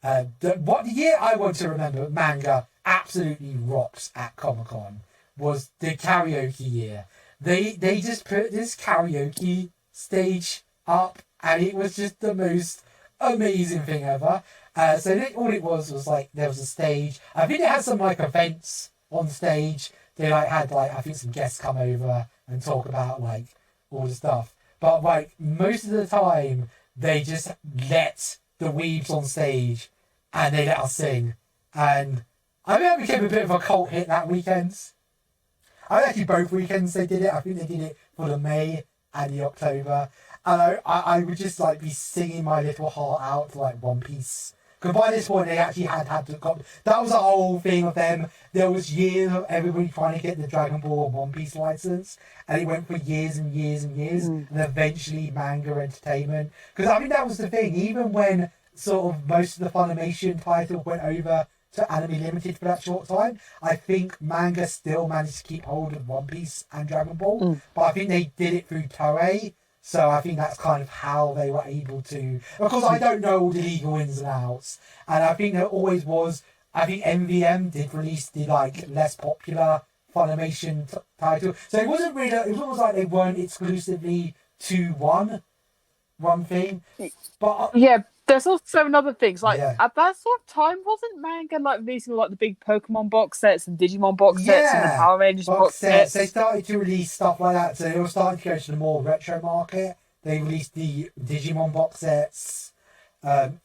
The year I want to remember manga absolutely rocks at Comic-Con was the karaoke year. They just put this karaoke stage up, and it was just the most amazing thing ever. All it was there was a stage. I think they had some events on stage. They had I think some guests come over and talk about all the stuff. But most of the time they just let the weebs on stage and they let us sing. And I think that became a bit of a cult hit that weekend. I think actually both weekends they did it. I think they did it for the May and the October. And I would just be singing my little heart out to One Piece. Because by this point they actually had to that was the whole thing of them. There was years of everybody trying to get the Dragon Ball and One Piece license, and it went for years and years and years, and eventually Manga Entertainment. Because I think that was the thing. Even when sort of most of the Funimation titles went over to Anime Limited for that short time, I think Manga still managed to keep hold of One Piece and Dragon Ball. But I think they did it through Toei. So I think that's kind of how they were able to. Of course, I don't know all the legal ins and outs, and I think there always was. I think MVM did release the less popular Funimation title, so it wasn't really. It was almost like they weren't exclusively to one thing. But yeah, there's also another things Yeah. at that sort of time, wasn't manga releasing the big Pokemon box sets and Digimon box sets and the Power Rangers box sets? They started to release stuff like that, so they were starting to go to the more retro market. They released the Digimon box sets.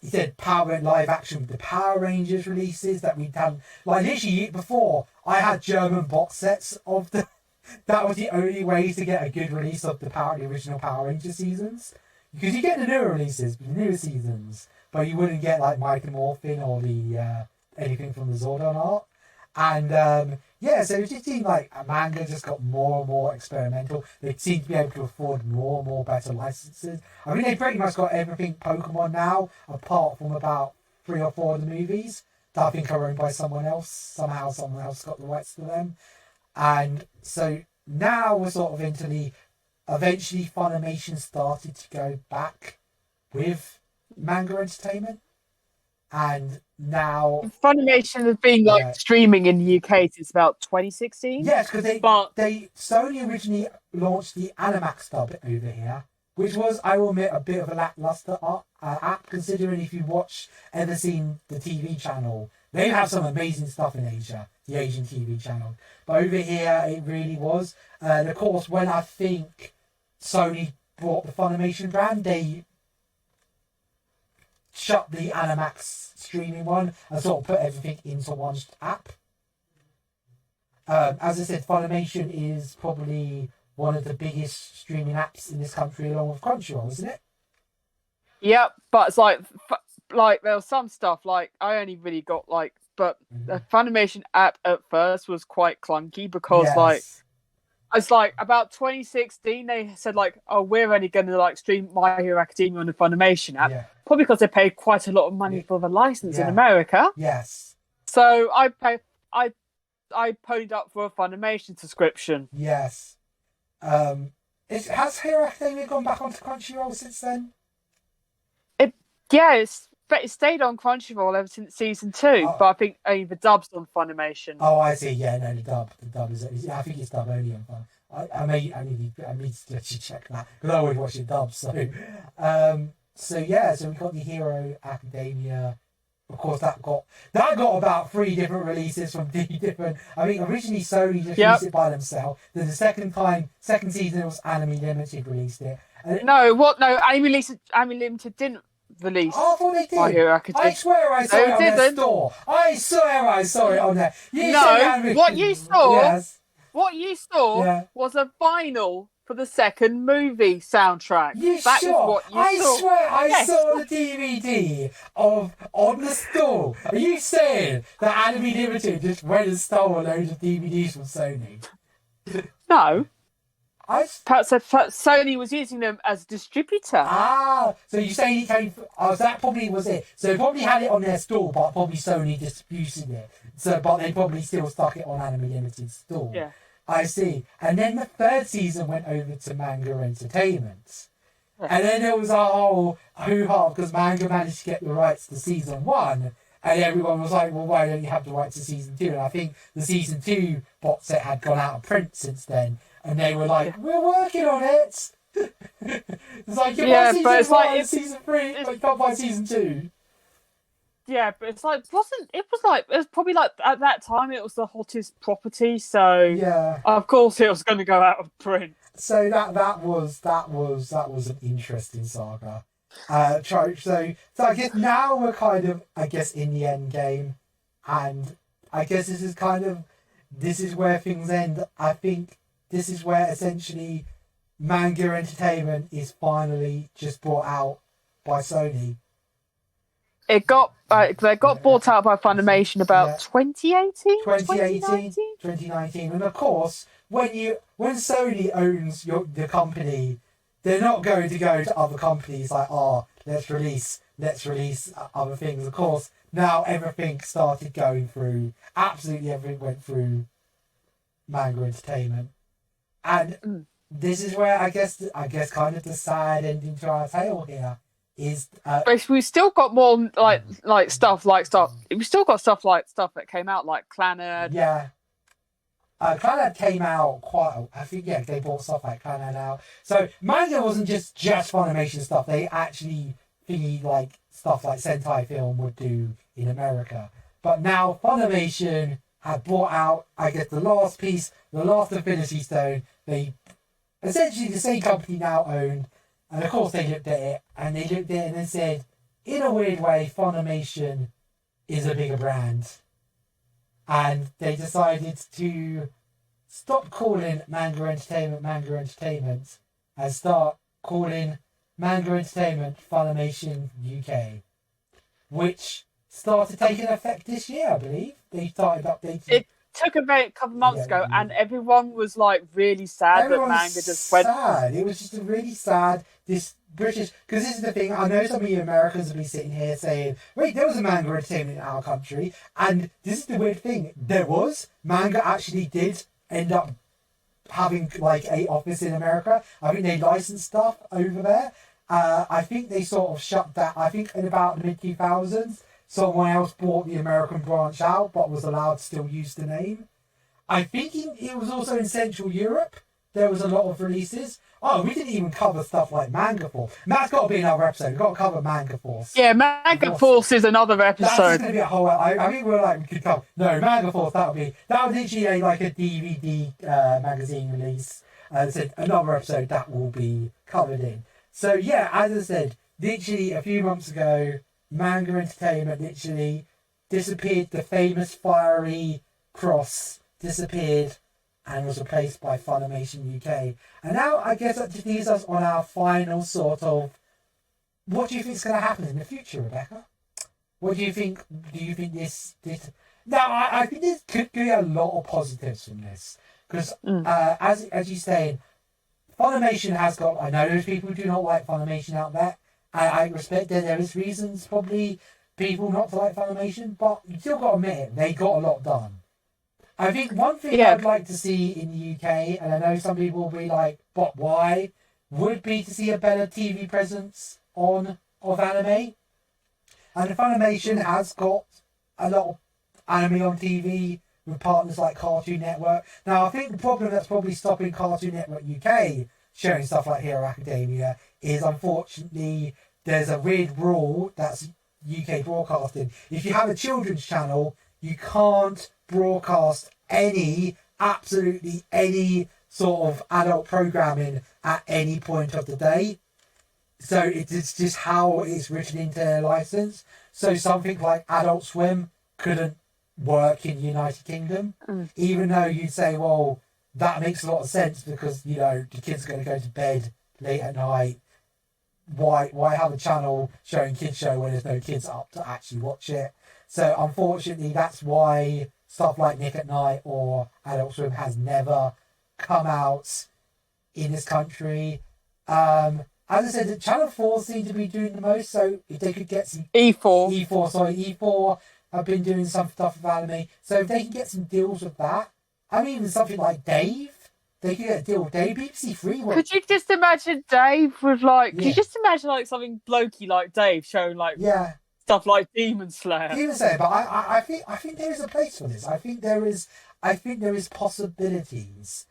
He said Power live action with the Power Rangers releases that we'd done. Literally before, I had German box sets of the. That was the only way to get a good release of the original Power Ranger seasons. Because you get the newer releases, the newer seasons, but you wouldn't get Mighty Morphin or the anything from the Zordon art. And so it just seemed like manga just got more and more experimental. They seem to be able to afford more and more better licenses. I mean, they pretty much got everything Pokemon now, apart from about 3 or 4 of the movies that I think are owned by someone else. Somehow someone else got the rights to them. And so now we're sort of into the... Eventually, Funimation started to go back with manga entertainment. And now... Funimation has been streaming in the UK since about 2016. Yes, because Sony originally launched the Animax dub over here, which was, I will admit, a bit of a lackluster app, considering if you ever seen the TV channel, they have some amazing stuff in Asia, the Asian TV channel. But over here, it really was. And of course, when I think Sony bought the Funimation brand, they shut the Animax streaming one and sort of put everything into one app. As I said, Funimation is probably one of the biggest streaming apps in this country, along with Crunchyroll, isn't it? Yep, but it's there was some stuff I only really got but the Funimation app at first was quite clunky because it's about 2016 they said we're only going to stream My Hero Academia on the Funimation app, probably because they paid quite a lot of money for the license in America. Yes. So I ponied up for a Funimation subscription. Yes. Has Hero Academia gone back onto Crunchyroll since then? It stayed on Crunchyroll ever since season 2, but I think only the dub's on Funimation. Oh, I see. Yeah, no, the dub is. I think it's dub only on Fun. I need to actually check that because I always watch it dub. So we got the Hero Academia. Of course, that got about 3 different releases from 3 different. I mean, originally Sony just released it by themselves. Then the second season it was Anime Limited released it. Anime Limited didn't release. Oh, I thought they did. My Hero Academia. I swear I saw it on their store. I swear I saw it on there. What you saw? What you saw was a vinyl for the second movie soundtrack. That is what you saw. I swear I saw the DVD on the store. Are you saying that Anime Limited just went and stole a load of DVDs from Sony? No. Sony was using them as a distributor. So you're saying it came... that probably was it. So they probably had it on their store, but probably Sony distributed it. But they probably still stuck it on Anime Limited's store. Yeah. I see. And then the 3rd season went over to Manga Entertainment. And then there was a whole hoo-ha because Manga managed to get the rights to season 1. And everyone was like, well, why don't you have the rights to season 2? And I think the season 2 box set had gone out of print since then. And they were like, we're working on it. It's like, you buy season 1 and season 3, but you can't buy season 2. Yeah, but it's it was probably at that time it was the hottest property, so of course it was going to go out of print. So that was an interesting saga. So I guess now we're kind of in the end game, and I guess this is where things end. I think this is where essentially Manga Entertainment is finally just brought out by Sony. They got bought out by Funimation about 2019, and of course when Sony owns the company, they're not going to go to other companies like, let's release other things. Of course, now everything started going through, absolutely everything went through Manga Entertainment. And this is where I guess kind of the sad ending to our tale here is. We've still got more like stuff. We've still got stuff that came out like Clannad. Yeah. Clannad came out I think, yeah, they bought stuff like Clannad out. So manga wasn't just Funimation stuff. They actually thingy like stuff like Sentai Film would do in America. But now Funimation had bought out, I guess, the last piece, the last Infinity Stone. They essentially the same company now owned, and of course they looked at it and then said, in a weird way, Funimation is a bigger brand. And they decided to stop calling Manga Entertainment and start calling Manga Entertainment Funimation UK, which started taking effect this year, I believe. They started updating. It took a couple months ago, and everyone was like really sad that manga just went. It was just a really sad. This British, because this is the thing. I know some of you Americans will be sitting here saying, "Wait, there was a Manga Entertainment in our country," and this is the weird thing. There was manga actually did end up having like a office in America. I think they licensed stuff over there. I think they sort of shut that. I think in about the mid-2000s, someone else bought the American branch out, but was allowed to still use the name. I think it was also in Central Europe. There was a lot of releases. Oh, we didn't even cover stuff like Manga Force. That's got to be another episode. We've got to cover Manga Force. Yeah, Manga Force is another episode. That's going to be a whole. I think we could cover. No, Manga Force. That would literally like a DVD magazine release. So another episode that will be covered in. So yeah, as I said, literally a few months ago, Manga Entertainment literally disappeared. The famous fiery cross disappeared and was replaced by Funimation UK. And now I guess that just leaves us on our final sort of, what do you think is going to happen in the future, Rebecca? What do you think? Do you think this? Now I think there could be a lot of positives from this because as you say, Funimation has got. I know there's people who do not like Funimation out there. I respect that there is reasons probably people not to like Funimation, but you still got to admit it, they got a lot done. I think one thing I'd like to see in the UK, and I know some people will be like, but why, would be to see a better TV presence of anime. And Funimation has got a lot of anime on TV with partners like Cartoon Network. Now, I think the problem that's probably stopping Cartoon Network UK showing stuff like Hero Academia is, unfortunately, there's a weird rule that's UK broadcasting. If you have a children's channel, you can't broadcast absolutely any sort of adult programming at any point of the day. So it's just how it's written into their license. So something like Adult Swim couldn't work in the United Kingdom, even though you'd say, well, that makes a lot of sense because, the kids are going to go to bed late at night. Why have a channel showing kids show when there's no kids up to actually watch it? So unfortunately, that's why stuff like Nick at Night or Adult Swim has never come out in this country. As I said, Channel 4 seem to be doing the most, so if they could get some... E4 have been doing some stuff with anime, so if they can get some deals with that, I mean, even something like Dave, they could get a deal with Dave, BBC Three. Could you just imagine Dave with could you just imagine something blokey like Dave showing stuff like Demon Slayer? But I think there is a place for this. I think there is possibilities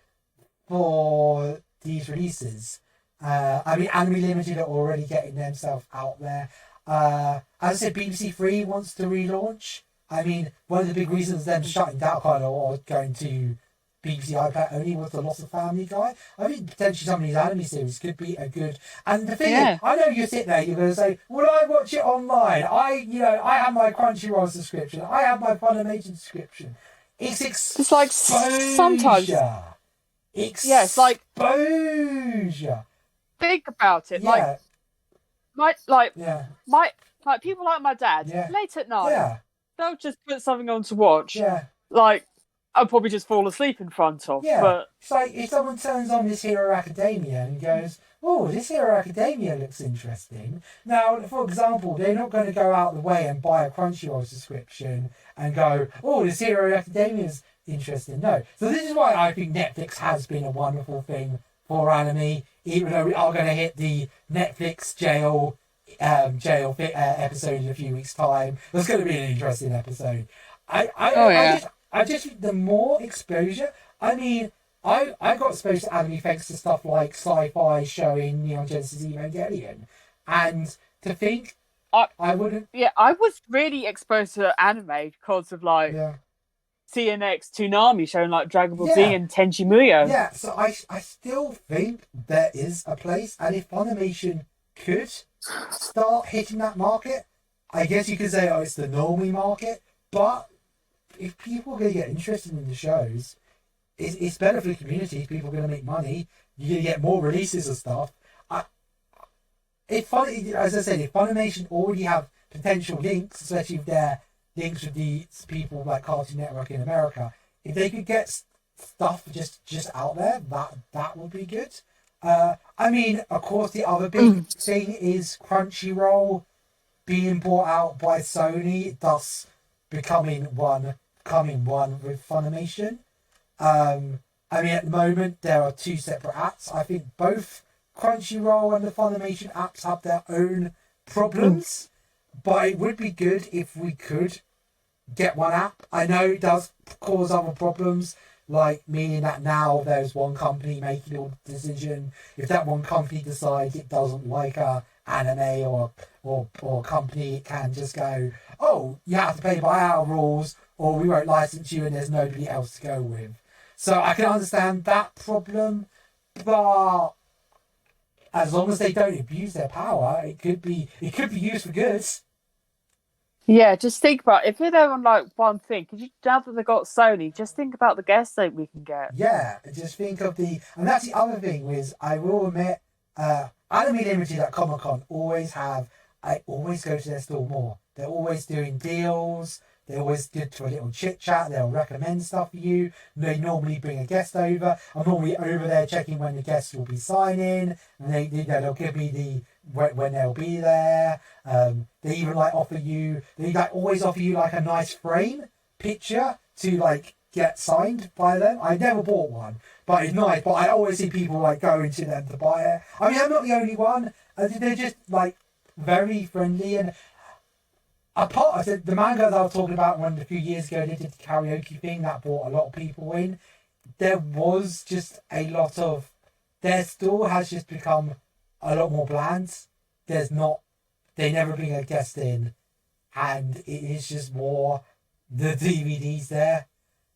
for these releases. I mean, Anime Limited are already getting themselves out there. As I said, BBC Three wants to relaunch. I mean, one of the big reasons them shutting down or going to BBC iPad only was the loss of Family Guy. I think potentially some of these anime series could be a good. And the thing is, I know you sit there, you're going to say, "Will I watch it online? I have my Crunchyroll subscription. I have my Funimation subscription." It's like sometimes. It's like exposure. Think about it. People like my dad, late at night, they'll just put something on to watch. I'll probably just fall asleep in front of. But it's like if someone turns on this Hero Academia and goes, "Oh, this Hero Academia looks interesting." Now, for example, they're not going to go out of the way and buy a Crunchyroll subscription and go, "Oh, this Hero Academia is interesting." No. So this is why I think Netflix has been a wonderful thing for anime, even though we are going to hit the Netflix jail episode in a few weeks' time. That's going to be an interesting episode. I just think the more exposure. I mean, I got exposed to anime thanks to stuff like Sci-Fi showing Neon Genesis Evangelion, and to think I wouldn't. Yeah, I was really exposed to anime because of like CNX Toonami showing like Dragon Ball Z and Tenchi Muyo. Yeah, so I still think there is a place, and if Funimation could start hitting that market, I guess you could say, oh, it's the normie market, but if people are going to get interested in the shows, it's better for the community. People are going to make money. You're going to get more releases of stuff. As I said, if Funimation already have potential links, especially if they're links with these people like Cartoon Network in America, if they could get stuff just out there, that would be good. I mean, of course, the other big thing is Crunchyroll being bought out by Sony, thus becoming one with Funimation. I mean, at the moment, there are two separate apps. I think both Crunchyroll and the Funimation apps have their own problems, but it would be good if we could get one app. I know it does cause other problems, like meaning that now there's one company making all the decision. If that one company decides it doesn't like a anime or company, it can just go, oh, you have to play by our rules, or we won't license you, and there's nobody else to go with. So I can understand that problem, but as long as they don't abuse their power, it could be used for good. Yeah, just think about if you're on like one thing. Because now that they got Sony, just think about the guests that we can get. Yeah, just think of and that's the other thing was, I will admit, Anime Limited at Comic-Con I always go to their store more. They're always doing deals. They're always good for a little chit chat. They'll recommend stuff for you. They normally bring a guest over. I'm normally over there checking when the guests will be signing, and they'll give me when they'll be there. They even always offer you like a nice frame picture to like get signed by them. I never bought one, but it's nice. But I always see people like going to them to buy it. I mean, I'm not the only one. They're just like very friendly. And apart of the manga that I was talking about when a few years ago they did the karaoke thing that brought a lot of people in, there was just a lot of, their store has just become a lot more bland. They never bring a guest in, and it is just more the DVDs there.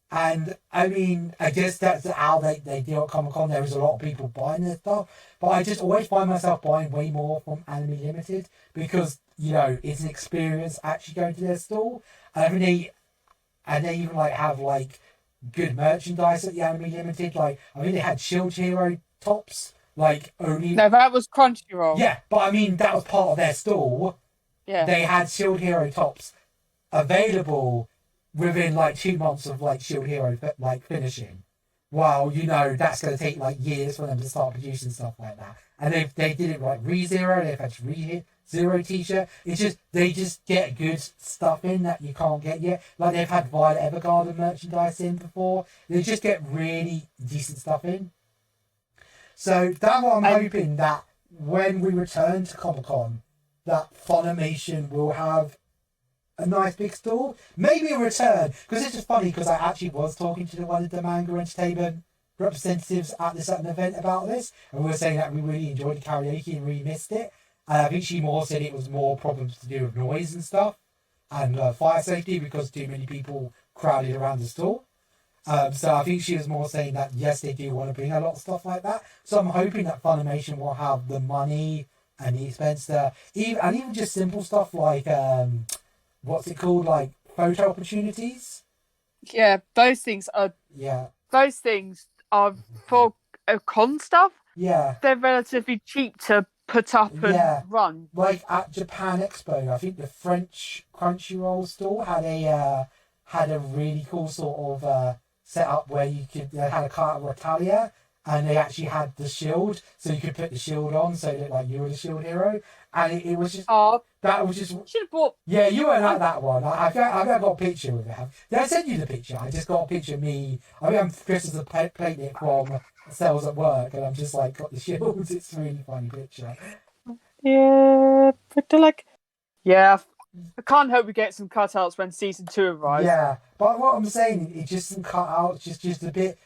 And I mean, I guess that's how they deal at Comic-Con. There is a lot of people buying their stuff, but I just always find myself buying way more from Anime Limited because, you know, it's an experience actually going to their store. And they even like have like good merchandise at the Anime Limited. Like, I mean, they had Shield Hero tops, like only. No, that was Crunchyroll. Yeah, but I mean, that was part of their store. Yeah. They had Shield Hero tops available within like 2 months of like Shield Hero like finishing. Well, you know, that's going to take like years for them to start producing stuff like that. And they did it like ReZero, they've had ReZero t-shirt. It's just, they just get good stuff in that you can't get yet. Like they've had Violet Evergarden merchandise in before. They just get really decent stuff in. So that's what I'm hoping, that when we return to Comic-Con, that Funimation will have a nice big store, maybe a return, because it's just funny because I actually was talking to one of the manga entertainment representatives at this at an event about this, and we were saying that we really enjoyed the karaoke and really missed it. And I think she more said it was more problems to do with noise and stuff and fire safety because too many people crowded around the store. So I think she was more saying that yes, they do want to bring a lot of stuff like that. So I'm hoping that Funimation will have the money and the expense to even just simple stuff like what's it called, like photo opportunities. Yeah, those things are. Yeah. Those things are for con stuff. Yeah. They're relatively cheap to put up and run. Like at Japan Expo, I think the French Crunchyroll store had a really cool sort of setup where you could had a car Ratalia, and they actually had the shield, so you could put the shield on, so it looked like you were the shield hero, and it was just that was just. Should have bought. Yeah, you weren't at that one. I got a picture with it. Did I send you the picture? I just got a picture of me. I mean, I'm Chris as a played it from Cells at Work, and I'm just like got the shields. It's a really funny picture. Yeah, but they're like, yeah. I can't hope we get some cutouts when season 2 arrives. Yeah, but what I'm saying, it's just some cutouts, just a bit.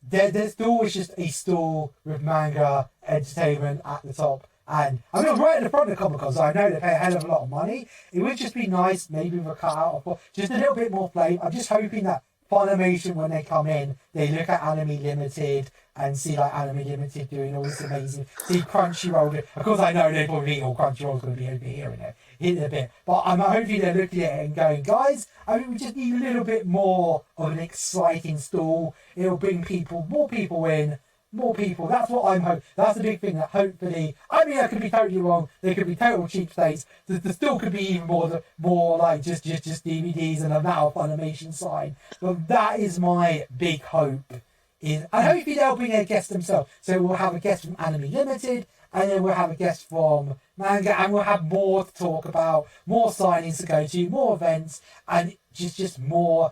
There's always just a store with manga entertainment at the top. And I mean, right at the front of the Comic Con, so I know they pay a hell of a lot of money. It would just be nice, maybe with a cutout or just a little bit more flame. I'm just hoping that Funimation, when they come in, they look at Anime Limited and see like Anime Limited doing all this amazing. See Crunchyroll. Of course, I know they probably all Crunchyroll's going to be over here in a bit. But I'm hoping they're looking at it and going, guys, I mean, we just need a little bit more of an exciting stall. It'll bring more people in. More people. That's what I'm hoping. That's the big thing that hopefully. I mean, I could be totally wrong. There could be total cheapskates. There still could be even more like just DVDs and a now Funimation side. But that is my big hope. And hopefully they'll bring a guest themselves. So we'll have a guest from Anime Limited, and then we'll have a guest from Manga, and we'll have more to talk about, more signings to go to, more events, and just more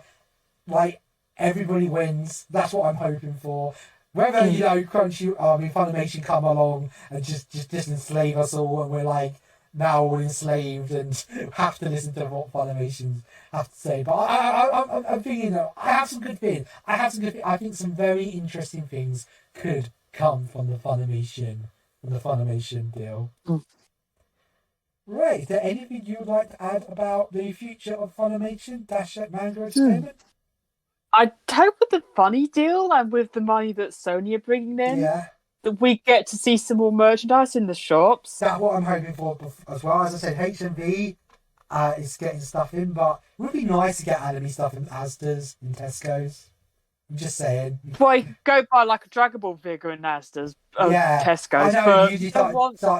like everybody wins. That's what I'm hoping for. Whether, Funimation come along and just enslave us all, and we're like now all enslaved and have to listen to what Funimation have to say. But I'm thinking, I have some good feelings. I think some very interesting things could come from the Funimation deal. Right, is there anything you would like to add about the future of Funimation -- Manga Entertainment? I hope with the funny deal and with the money that Sony are bringing in, that we get to see some more merchandise in the shops. That's what I'm hoping for as well. As I said, HMV is getting stuff in, but it would be nice to get anime stuff in Asda's and Tesco's. I'm just saying. Well, go buy like a Dragon Ball figure in Asda's, Tesco's. I know, you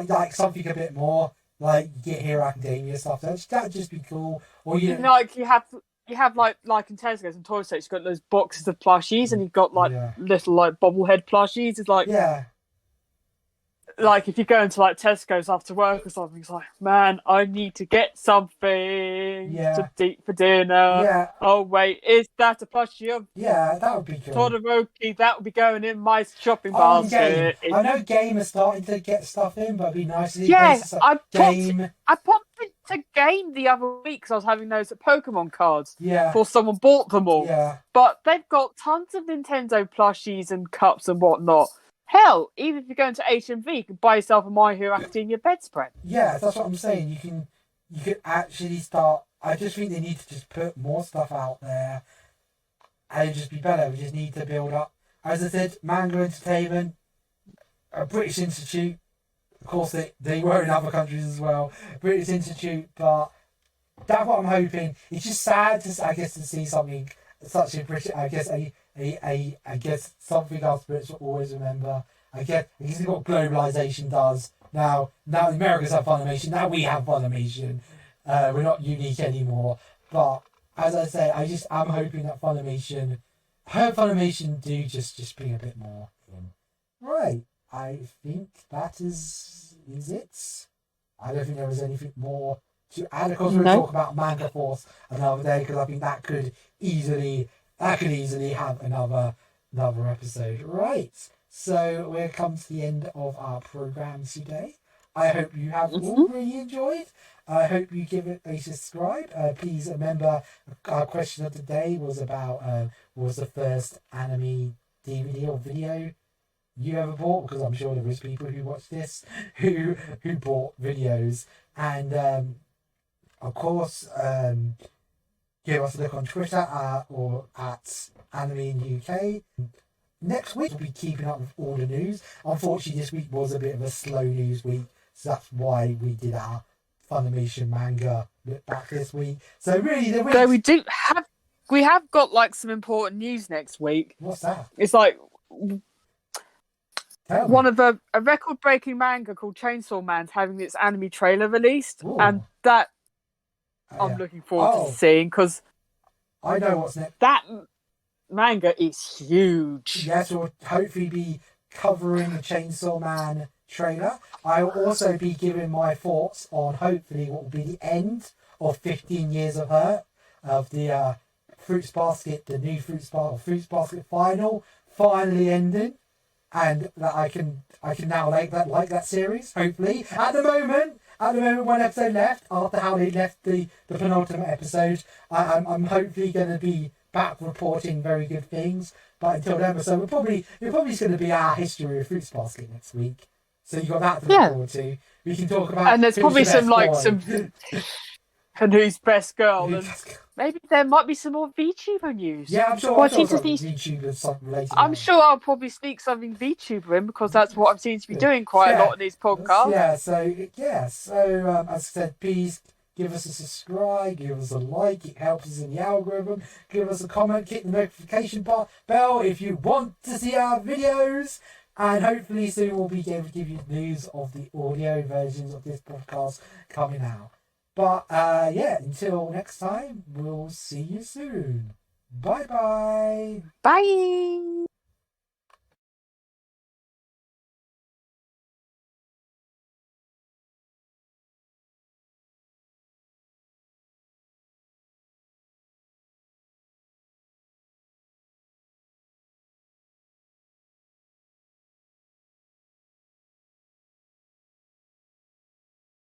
like something a bit more, like you get Hero Academia stuff. That'd just be cool. Or you have like in Tesco's and Toy States, you've got those boxes of plushies, and you've got like little like bobblehead plushies. It's like like if you go into like Tesco's after work or something, it's like, man, I need to get something to eat for dinner. Yeah. Oh wait, is that a plushie of that would be cool. Todoroki? That would be going in my shopping basket. I know Game is starting to get stuff in, but it'd be nice to I popped into Game the other week because I was having those Pokemon cards. Before someone bought them all. But they've got tons of Nintendo plushies and cups and whatnot. Hell, even if you go into HMV, you can buy yourself a My Hero Academia bedspread. Yeah, that's what I'm saying. You can actually start. I just think they need to just put more stuff out there, and it'd just be better. We just need to build up. As I said, Manga Entertainment, a British Institute. Of course, they were in other countries as well. British Institute, but that's what I'm hoping. It's just sad to see something such a British. I guess something else Brits will always remember. I guess it's what globalization does. Now the Americans have Funimation. Now we have Funimation. We're not unique anymore. But as I say, I'm hoping that Funimation do just bring a bit more in. Right. I think that is it. I don't think there was anything more to add. Of course, we'll talk about Manga Force another day, because I think that could easily have another episode. Right. So we've come to the end of our program today. I hope you have all really enjoyed. I hope you give it a subscribe. Please remember, our question of the day was about was the first anime DVD or video you ever bought, because I'm sure there was people who watched this who bought videos. And of course, give us a look on Twitter or at Anime in UK. Next week we'll be keeping up with all the news. Unfortunately, this week was a bit of a slow news week, so that's why we did our Funimation manga look back this week. So really, we have got like some important news next week. What's that? It's like one of a record-breaking manga called Chainsaw Man's having its anime trailer released. Ooh. And that I'm looking forward to seeing, because I know what's next. That manga is huge. Yes, we'll hopefully be covering the Chainsaw Man trailer. I will also be giving my thoughts on hopefully what will be the end of 15 Years of Hurt, of the Fruits Basket, the new Fruits Basket finally ending, and that I can now like that series. Hopefully, at the moment, one episode left after how they left the penultimate episode. I'm hopefully going to be back reporting very good things. But until then, so we're probably going to be our history of Fruits Basket next week. So you got that to look forward to. We can talk about, and there's probably some and who's best girl, and maybe there might be some more VTuber news. Yeah, I'm sure. I'm sure I'll probably sneak something VTuber in because that's what I'm seem to be doing quite a lot in these podcasts. So as I said, please give us a subscribe, give us a like. It helps us in the algorithm. Give us a comment, hit the notification bell if you want to see our videos. And hopefully soon we'll be able to give you news of the audio versions of this podcast coming out. But until next time, we'll see you soon. Bye-bye. Bye.